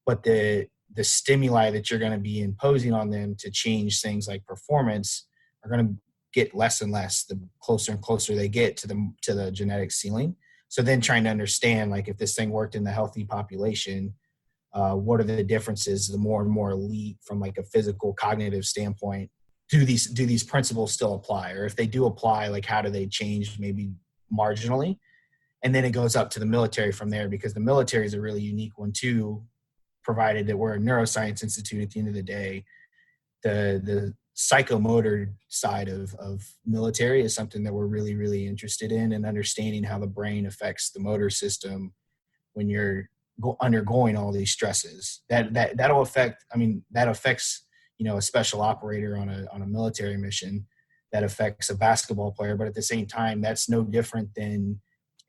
But the stimuli that you're going to be imposing on them to change things like performance are going to get less and less the closer and closer they get to the genetic ceiling. So then trying to understand, like, if this thing worked in the healthy population, what are the differences, the more and more elite from like a physical cognitive standpoint, do these principles still apply? Or if they do apply, like how do they change maybe marginally? And then it goes up to the military from there, because the military is a really unique one too, provided that we're a neuroscience institute at the end of the day. The psychomotor side of military is something that we're really, really interested in, and understanding how the brain affects the motor system when you're undergoing all these stresses. That'll affect, that affects, a special operator on a military mission, that affects a basketball player. But at the same time, that's no different than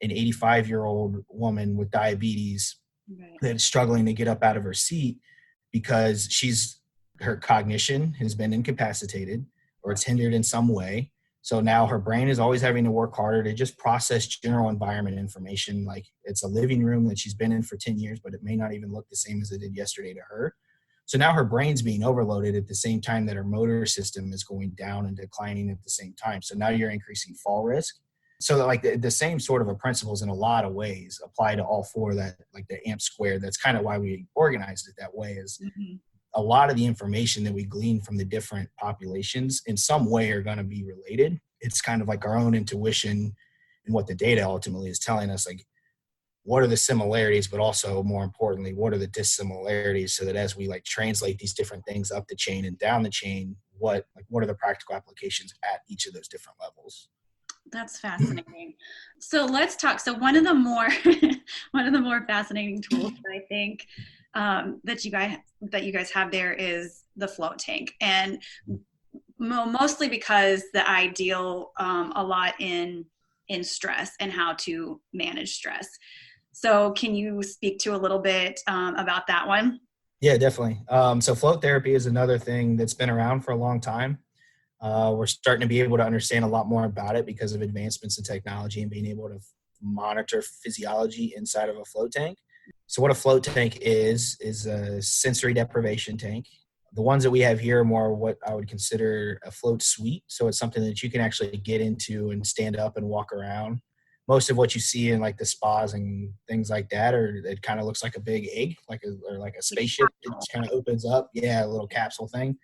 an 85-year-old woman with diabetes that's struggling to get up out of her seat because her cognition has been incapacitated or it's hindered in some way. So now her brain is always having to work harder to just process general environment information. Like, it's a living room that she's been in for 10 years, but it may not even look the same as it did yesterday to her. So now her brain's being overloaded at the same time that her motor system is going down and declining at the same time. So now you're increasing fall risk. So like the same sort of a principles in a lot of ways apply to all four, that like the AMP squared. That's kind of why we organized it that way, is a lot of the information that we glean from the different populations in some way are going to be related. It's kind of like our own intuition and what the data ultimately is telling us, like, what are the similarities, but also more importantly, what are the dissimilarities, so that as we like translate these different things up the chain and down the chain, what are the practical applications at each of those different levels? That's fascinating. So let's talk. So one of the more fascinating tools that I think that you guys have there is the float tank, and mostly because I deal a lot in stress and how to manage stress. So can you speak to a little bit about that one? Yeah, definitely. So float therapy is another thing that's been around for a long time. We're starting to be able to understand a lot more about it because of advancements in technology and being able to monitor physiology inside of a float tank. So what a float tank is a sensory deprivation tank. The ones that we have here are more what I would consider a float suite. So it's something that you can actually get into and stand up and walk around. Most of what you see in like the spas and things like that, it kind of looks like a big egg, like a spaceship. It just kind of opens up. Yeah, a little capsule thing.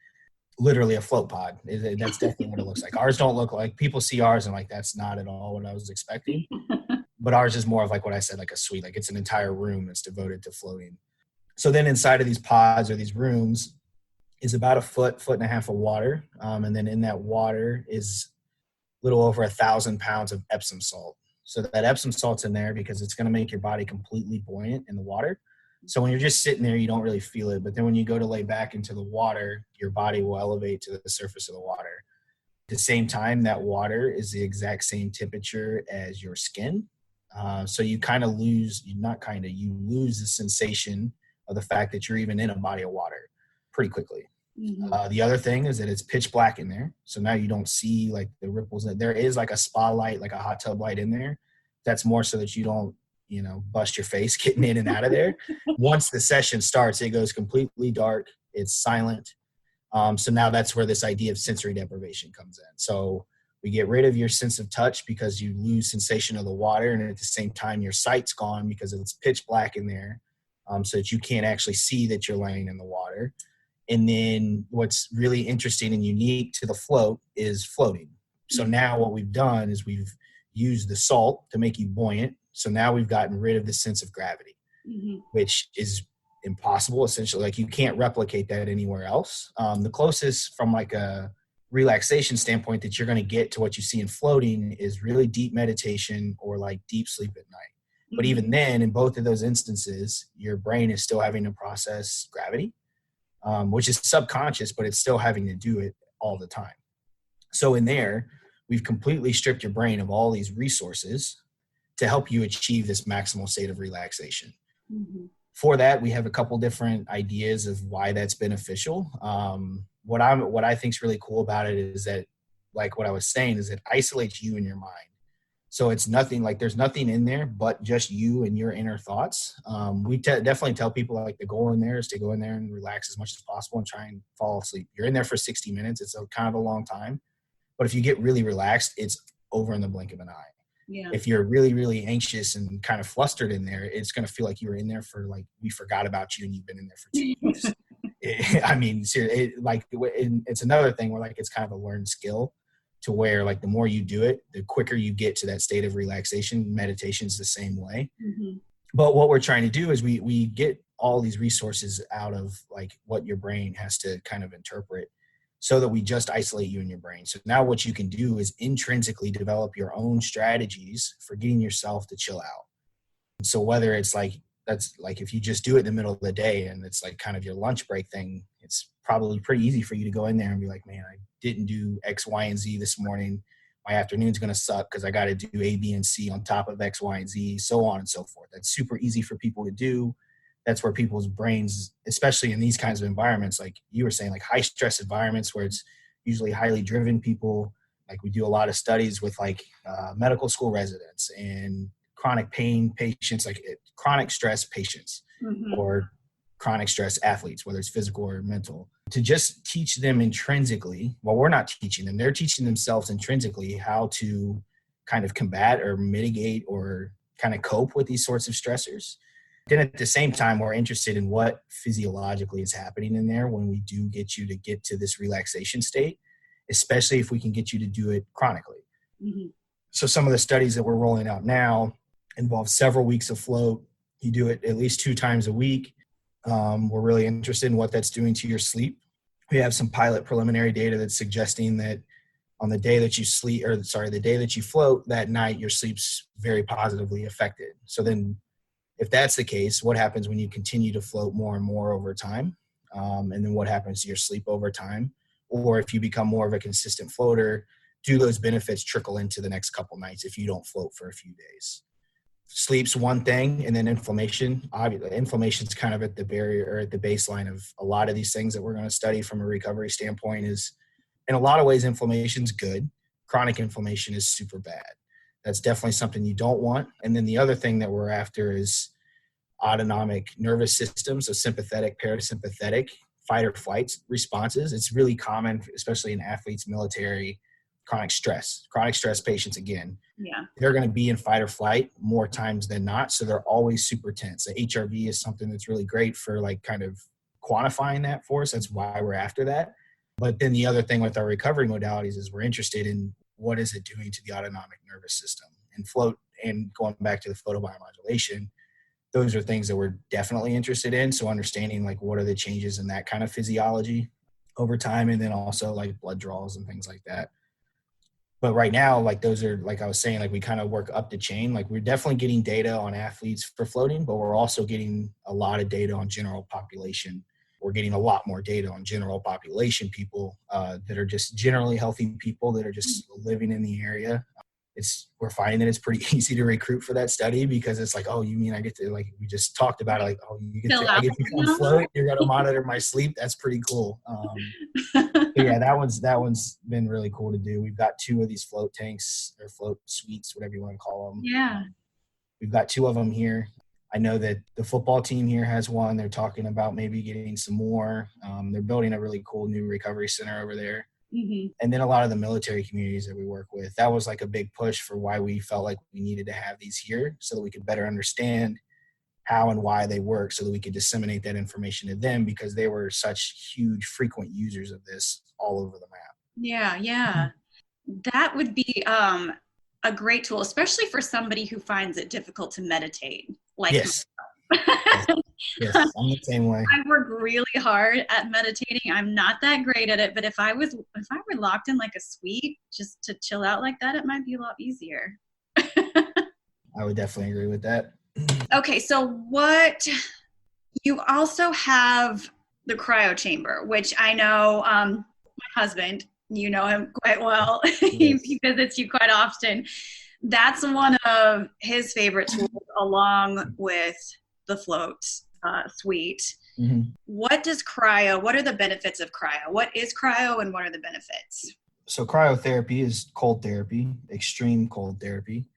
Literally a float pod. That's definitely what it looks like. Ours don't look like, people see ours and like, that's not at all what I was expecting. But ours is more of like what I said, like a suite, like it's an entire room that's devoted to floating. So then inside of these pods or these rooms is about a foot and a half of water. And then in that water is little over 1,000 pounds of Epsom salt. So that Epsom salt's in there because it's going to make your body completely buoyant in the water. So when you're just sitting there, you don't really feel it. But then when you go to lay back into the water, your body will elevate to the surface of the water. At the same time, that water is the exact same temperature as your skin. So you kind of lose, you lose the sensation of the fact that you're even in a body of water pretty quickly. Mm-hmm. The other thing is that it's pitch black in there. So now you don't see like the ripples. There is like a spa light, like a hot tub light in there. That's more so that you don't, bust your face getting in and out of there. Once the session starts, it goes completely dark. It's silent. So now that's where this idea of sensory deprivation comes in. So we get rid of your sense of touch because you lose sensation of the water. And at the same time, your sight's gone because it's pitch black in there. So that you can't actually see that you're laying in the water. And then what's really interesting and unique to the float is floating. So now what we've done is we've used the salt to make you buoyant. So now we've gotten rid of the sense of gravity, which is impossible. Essentially, like you can't replicate that anywhere else. The closest from like a relaxation standpoint that you're going to get to what you see in floating is really deep meditation or like deep sleep at night. But even then, in both of those instances, your brain is still having to process gravity, which is subconscious, but it's still having to do it all the time. So in there, we've completely stripped your brain of all these resources to help you achieve this maximal state of relaxation. For that, we have a couple different ideas of why that's beneficial. What I think is really cool about it is that, like what I was saying, is it isolates you and your mind. So it's nothing like there's nothing in there but just you and your inner thoughts. We definitely tell people like the goal in there is to go in there and relax as much as possible and try and fall asleep. You're in there for 60 minutes. It's kind of a long time. But if you get really relaxed, it's over in the blink of an eye. Yeah. If you're really, really anxious and kind of flustered in there, it's going to feel like you were in there for like, we forgot about you and you've been in there for 2 years. I mean, seriously, it's another thing where like it's kind of a learned skill to where like the more you do it, the quicker you get to that state of relaxation. Meditation is the same way. But what we're trying to do is we get all these resources out of like what your brain has to kind of interpret, so that we just isolate you in your brain. So now what you can do is intrinsically develop your own strategies for getting yourself to chill out. So whether it's like, that's like, if you just do it in the middle of the day and it's like kind of your lunch break thing, it's probably pretty easy for you to go in there and be like, man, I didn't do X, Y, and Z this morning. My afternoon's going to suck because I got to do A, B, and C on top of X, Y, and Z, so on and so forth. That's super easy for people to do. That's where people's brains, especially in these kinds of environments, like you were saying, like high stress environments where it's usually highly driven people. Like we do a lot of studies with like medical school residents and chronic pain patients, like chronic stress patients or chronic stress athletes, whether it's physical or mental, to just teach them intrinsically. Well, we're not teaching them. They're teaching themselves intrinsically how to kind of combat or mitigate or kind of cope with these sorts of stressors. Then at the same time, we're interested in what physiologically is happening in there when we do get you to get to this relaxation state, especially if we can get you to do it chronically. So some of the studies that we're rolling out now involve several weeks of float. You do it at least 2 times a week. We're really interested in what that's doing to your sleep. We have some pilot preliminary data that's suggesting that on the day that you the day that you float, that night your sleep's very positively affected. So then if that's the case, what happens when you continue to float more and more over time? And then what happens to your sleep over time? Or if you become more of a consistent floater, do those benefits trickle into the next couple nights if you don't float for a few days? Sleep's one thing, and then inflammation. Obviously, inflammation's kind of at the barrier or at the baseline of a lot of these things that we're going to study from a recovery standpoint. Is in a lot of ways, inflammation's good. Chronic inflammation is super bad. That's definitely something you don't want. And then the other thing that we're after is autonomic nervous system, so sympathetic, parasympathetic, fight or flight responses. It's really common, especially in athletes, military, chronic stress patients. Again, they're going to be in fight or flight more times than not. So they're always super tense. The HRV is something that's really great for like kind of quantifying that for us. That's why we're after that. But then the other thing with our recovery modalities is we're interested in what is it doing to the autonomic nervous system, and float, and going back to the photo-biomodulation. Those are things that we're definitely interested in. So understanding like what are the changes in that kind of physiology over time, and then also like blood draws and things like that. But right now, like those are, like I was saying, like we kind of work up the chain. Like we're definitely getting data on athletes for floating, but we're also getting a lot of data on general population. We're getting a lot more data on general population people that are just generally healthy people that are just living in the area. We're finding that it's pretty easy to recruit for that study because it's like, oh, you mean I get to, like we just talked about it, like, oh, I get to come float. You're gonna monitor my sleep. That's pretty cool. But yeah, that one's been really cool to do. We've got 2 of these float tanks or float suites, whatever you want to call them. Yeah. We've got 2 of them here. I know that the football team here has one. They're talking about maybe getting some more. They're building a really cool new recovery center over there. Mm-hmm. And then a lot of the military communities that we work with, that was like a big push for why we felt like we needed to have these here so that we could better understand how and why they work so that we could disseminate that information to them because they were such huge, frequent users of this all over the map. Yeah, yeah. That would be a great tool, especially for somebody who finds it difficult to meditate. Like yes. Yes, I'm the same way. I work really hard at meditating. I'm not that great at it, but if I were locked in like a suite just to chill out like that, it might be a lot easier. I would definitely agree with that. Okay, so you also have the cryo chamber, which I know my husband, you know him quite well. Yes. He visits you quite often. That's one of his favorite tools along with the float suite. Mm-hmm. What are the benefits of cryo? What is cryo and what are the benefits? So cryotherapy is cold therapy, extreme cold therapy.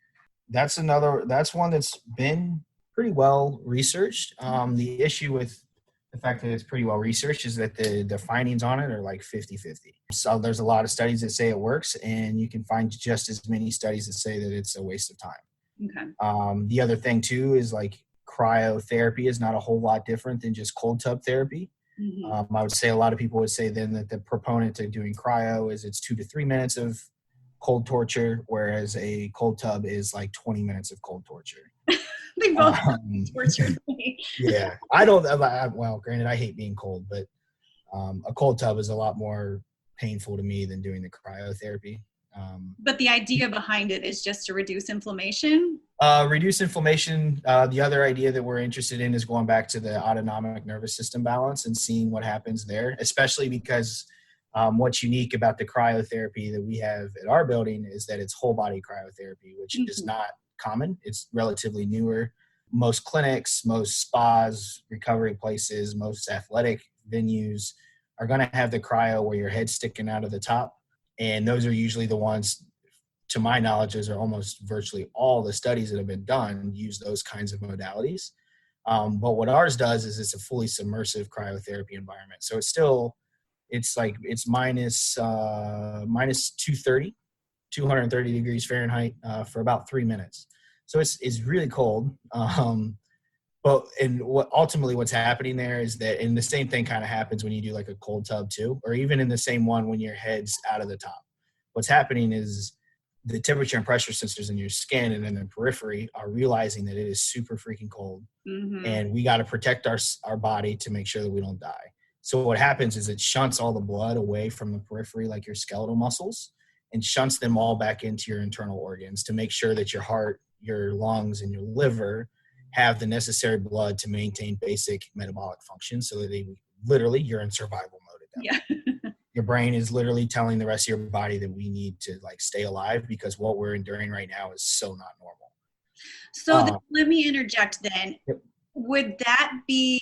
That's one that's been pretty well researched. The issue with the fact that it's pretty well researched is that the findings on it are like 50-50. So there's a lot of studies that say it works, and you can find just as many studies that say that it's a waste of time. Okay. The other thing too is like cryotherapy is not a whole lot different than just cold tub therapy. Mm-hmm. I would say a lot of people would say then that the proponent to doing cryo is it's 2 to 3 minutes of cold torture, whereas a cold tub is like 20 minutes of cold torture. They both tortured me. Yeah. Well, granted, I hate being cold, but a cold tub is a lot more painful to me than doing the cryotherapy. But the idea behind it is just to reduce inflammation? Reduce inflammation. The other idea that we're interested in is going back to the autonomic nervous system balance and seeing what happens there, especially because what's unique about the cryotherapy that we have at our building is that it's whole body cryotherapy, which Mm-hmm. is not common. It's relatively newer. Most clinics, most spas, recovery places, most athletic venues are going to have the cryo where your head's sticking out of the top. And those are usually the ones, to my knowledge, those are almost virtually all the studies that have been done use those kinds of modalities. But what ours does is it's a fully submersive cryotherapy environment. So it's minus 230 degrees Fahrenheit for about 3 minutes. So it's really cold. But what's happening there is that, and the same thing kind of happens when you do like a cold tub too, or even in the same one when your head's out of the top. What's happening is the temperature and pressure sensors in your skin and in the periphery are realizing that it is super freaking cold. Mm-hmm. And we got to protect our body to make sure that we don't die. So what happens is it shunts all the blood away from the periphery, like your skeletal muscles, and shunts them all back into your internal organs to make sure that your heart, your lungs, and your liver have the necessary blood to maintain basic metabolic function so that you're in survival mode at that point. Yeah. Your brain is literally telling the rest of your body that we need to like stay alive because what we're enduring right now is so not normal. So let me interject then. Yep. Would that be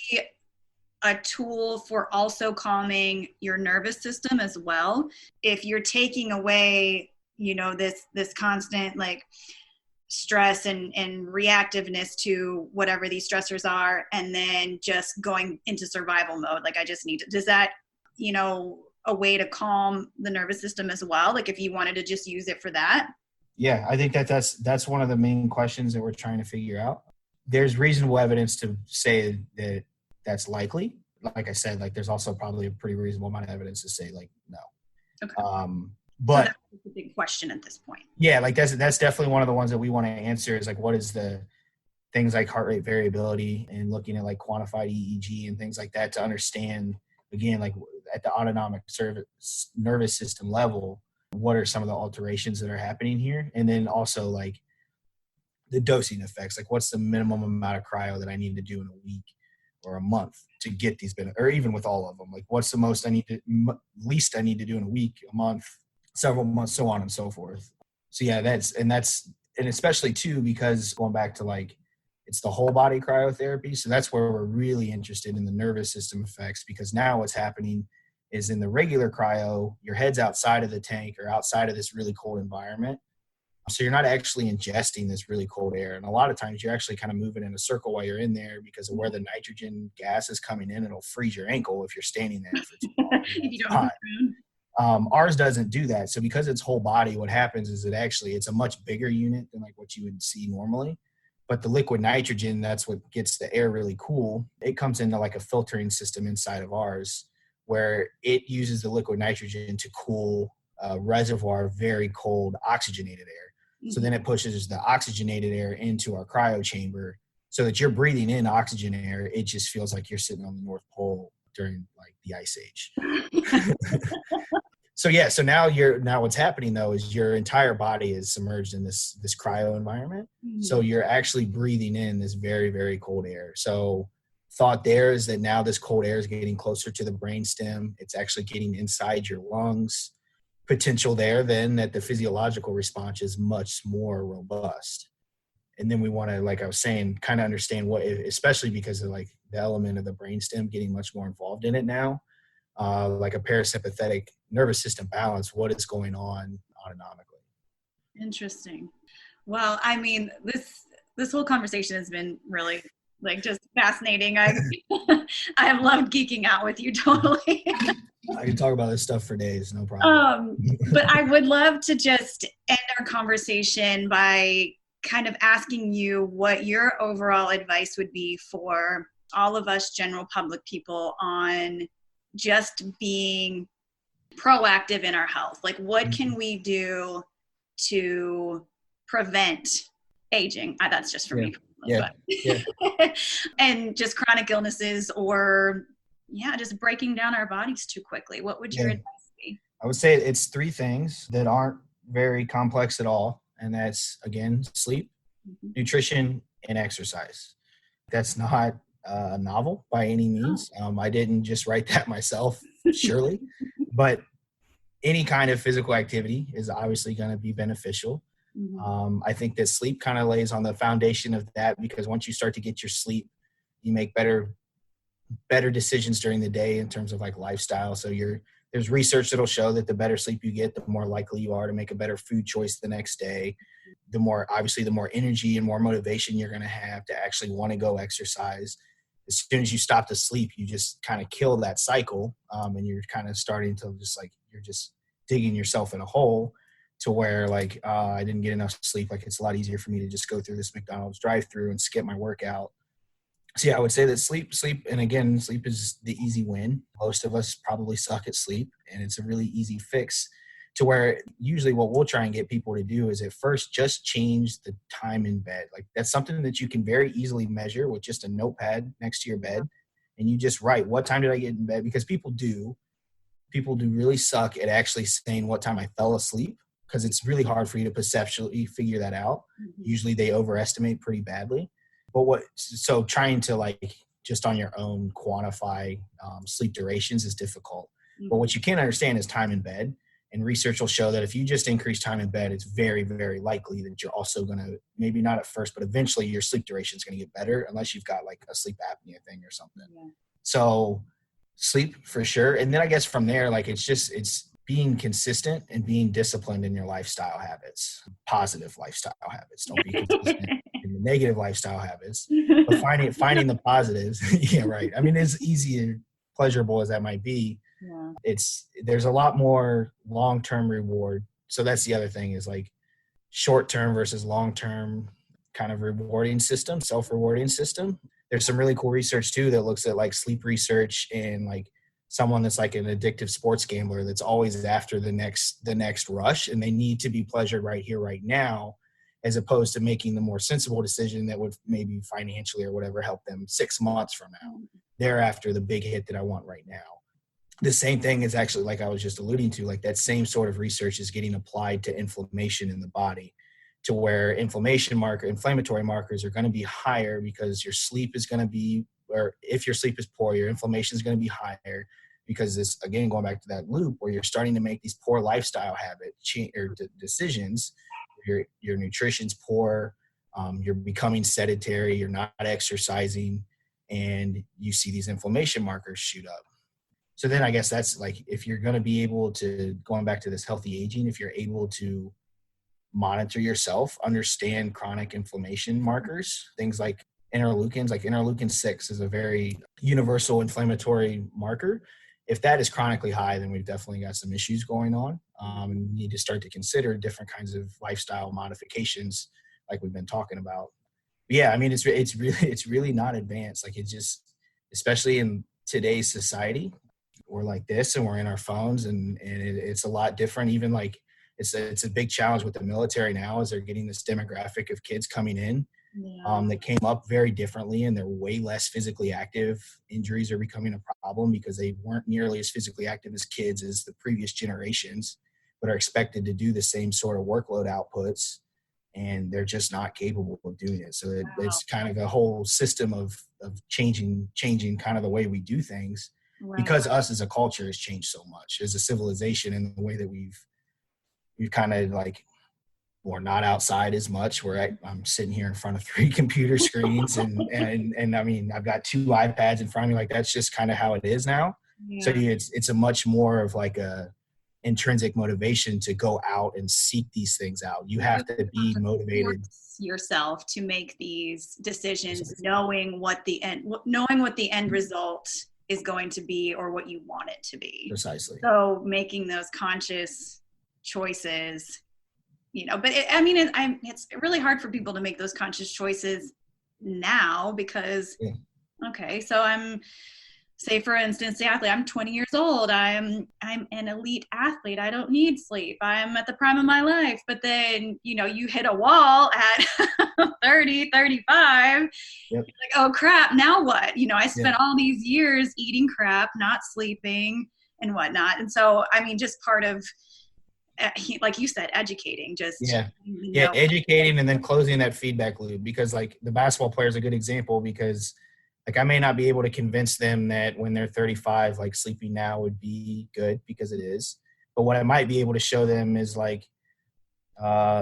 a tool for also calming your nervous system as well? If you're taking away, this constant like stress and reactiveness to whatever these stressors are, and then just going into survival mode, like does that, a way to calm the nervous system as well? Like if you wanted to just use it for that? Yeah, I think that's one of the main questions that we're trying to figure out. There's reasonable evidence to say that that's likely. Like I said, like there's also probably a pretty reasonable amount of evidence to say like no. Okay. But so that's a big question at this point. Yeah, like that's definitely one of the ones that we want to answer is like what is the things like heart rate variability and looking at like quantified EEG and things like that to understand again like at the autonomic nervous system level what are some of the alterations that are happening here? And then also like the dosing effects, like what's the minimum amount of cryo that I need to do in a week or a month to get these benefits, or even with all of them, like what's the least I need to do in a week, a month, several months, so on and so forth. So yeah, and especially too, because going back to like, it's the whole body cryotherapy. So that's where we're really interested in the nervous system effects, because now what's happening is in the regular cryo, your head's outside of the tank or outside of this really cold environment. So you're not actually ingesting this really cold air. And a lot of times you're actually kind of moving in a circle while you're in there because of where the nitrogen gas is coming in. It'll freeze your ankle if you're standing there for too long. If you don't move. Ours doesn't do that. So because it's whole body, what happens is it's a much bigger unit than like what you would see normally. But the liquid nitrogen, that's what gets the air really cool. It comes into like a filtering system inside of ours where it uses the liquid nitrogen to cool a reservoir of very cold oxygenated air. Mm-hmm. So then it pushes the oxygenated air into our cryo chamber so that you're breathing in oxygen air. It just feels like you're sitting on the North Pole during like the Ice Age. So now what's happening though is your entire body is submerged in this cryo environment. Mm-hmm. So you're actually breathing in this very, very cold air. So thought there is that now this cold air is getting closer to the brainstem. It's actually getting inside your lungs. Potential there then that the physiological response is much more robust. And then we want to, like I was saying, kind of understand what, especially because of like the element of the brainstem getting much more involved in it now. Like a parasympathetic nervous system balance, what is going on autonomically. Interesting. Well, I mean, this whole conversation has been really like just fascinating. I have loved geeking out with you totally. I can talk about this stuff for days, no problem. But I would love to just end our conversation by kind of asking you what your overall advice would be for all of us general public people on just being proactive in our health. Like, what can we do to prevent aging? That's just for me. Yeah. And just chronic illnesses or just breaking down our bodies too quickly. What would your advice be? I would say it's three things that aren't very complex at all. And that's, again, sleep, nutrition, and exercise. That's not novel by any means. I didn't just write that myself, surely. But any kind of physical activity is obviously going to be beneficial. I think that sleep kind of lays on the foundation of that, because once you start to get your sleep, you make better decisions during the day in terms of like lifestyle. So there's research that'll show that the better sleep you get, the more likely you are to make a better food choice the next day. The more energy and more motivation you're going to have to actually want to go exercise. As soon as you stop to sleep, you just kind of kill that cycle. And you're kind of starting to you're just digging yourself in a hole to where like, I didn't get enough sleep. Like, it's a lot easier for me to just go through this McDonald's drive-through and skip my workout. So yeah, I would say that sleep, and again, sleep is the easy win. Most of us probably suck at sleep, and it's a really easy fix to where usually what we'll try and get people to do is at first just change the time in bed. Like, that's something that you can very easily measure with just a notepad next to your bed. And you just write, what time did I get in bed? Because people do really suck at actually saying what time I fell asleep, because it's really hard for you to perceptually figure that out. Usually they overestimate pretty badly. But so trying to like just on your own quantify sleep durations is difficult. But what you can understand is time in bed. And research will show that if you just increase time in bed, it's very, very likely that you're also going to, maybe not at first, but eventually your sleep duration is going to get better unless you've got like a sleep apnea thing or something. Yeah. So sleep for sure. And then I guess from there, like it's being consistent and being disciplined in your lifestyle habits, positive lifestyle habits. Don't be consistent in the negative lifestyle habits, but finding the positives. Yeah, right. I mean, as easy and pleasurable as that might be, there's a lot more long-term reward. So that's the other thing is like short-term versus long-term kind of rewarding system, self-rewarding system. There's some really cool research too that looks at like sleep research and like someone that's like an addictive sports gambler that's always after the next rush, and they need to be pleasured right here, right now, as opposed to making the more sensible decision that would maybe financially or whatever help them 6 months from now. They're after the big hit that I want right now. the same thing is actually, like I was just alluding to, like that same sort of research is getting applied to inflammation in the body, to where inflammatory markers are going to be higher because your sleep is going to be, or if your sleep is poor, your inflammation is going to be higher, because this, again, going back to that loop where you're starting to make these poor lifestyle decisions. Your nutrition's poor, you're becoming sedentary, you're not exercising, and you see these inflammation markers shoot up. So then I guess that's like, if you're going to be able to, going back to this healthy aging, if you're able to monitor yourself, understand chronic inflammation markers, things like interleukins, like interleukin 6 is a very universal inflammatory marker. If that is chronically high, then we've definitely got some issues going on. And we need to start to consider different kinds of lifestyle modifications like we've been talking about. But yeah, I mean, it's really not advanced. Like, it just, especially in today's society, we're like this and we're in our phones, and it's a lot different. Even like, it's a big challenge with the military now, as they're getting this demographic of kids coming in that came up very differently, and they're way less physically active. Injuries are becoming a problem because they weren't nearly as physically active as kids as the previous generations, but are expected to do the same sort of workload outputs, and they're just not capable of doing it. So it's kind of a whole system of changing kind of the way we do things, because us as a culture has changed so much as a civilization, and the way that we've kind of like, we're not outside as much. I'm sitting here in front of 3 computer screens and I mean, I've got 2 iPads in front of me. Like, that's just kind of how it is now. Yeah. So it's a much more of like a intrinsic motivation to go out and seek these things out. You have to be motivated yourself to make these decisions, knowing what the end result is going to be, or what you want it to be. Precisely. So making those conscious choices, but it's really hard for people to make those conscious choices now, because okay, so I'm, say for instance, the athlete, I'm 20 years old, I'm an elite athlete, I don't need sleep, I'm at the prime of my life. But then you hit a wall at 30, 35. Yep. You're like, oh crap, now what? I spent all these years eating crap, not sleeping and whatnot. And so I mean, just part of, like you said, educating, educating, and then closing that feedback loop. Because like, the basketball player is a good example, because like, I may not be able to convince them that when they're 35, like, sleeping now would be good, because it is. But what I might be able to show them is like,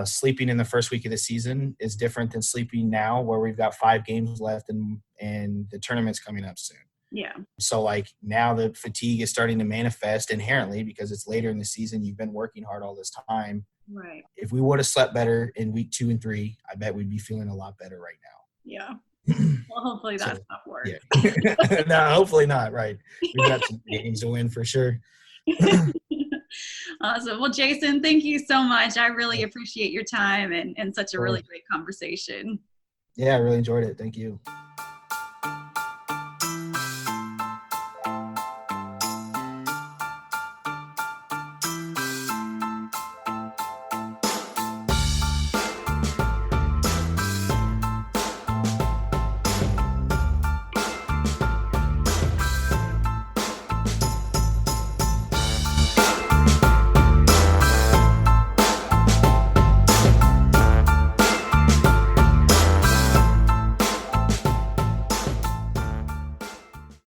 sleeping in the first week of the season is different than sleeping now, where we've got 5 games left and the tournament's coming up soon. Yeah. So like, now the fatigue is starting to manifest inherently because it's later in the season. You've been working hard all this time. Right. If we would have slept better in week 2 and 3, I bet we'd be feeling a lot better right now. Yeah. Well, hopefully that's not work. Yeah. No, hopefully not. Right. We've got some games to win for sure. Awesome. Well, Jason, thank you so much. I really appreciate your time and such a really great conversation. Yeah, I really enjoyed it. Thank you.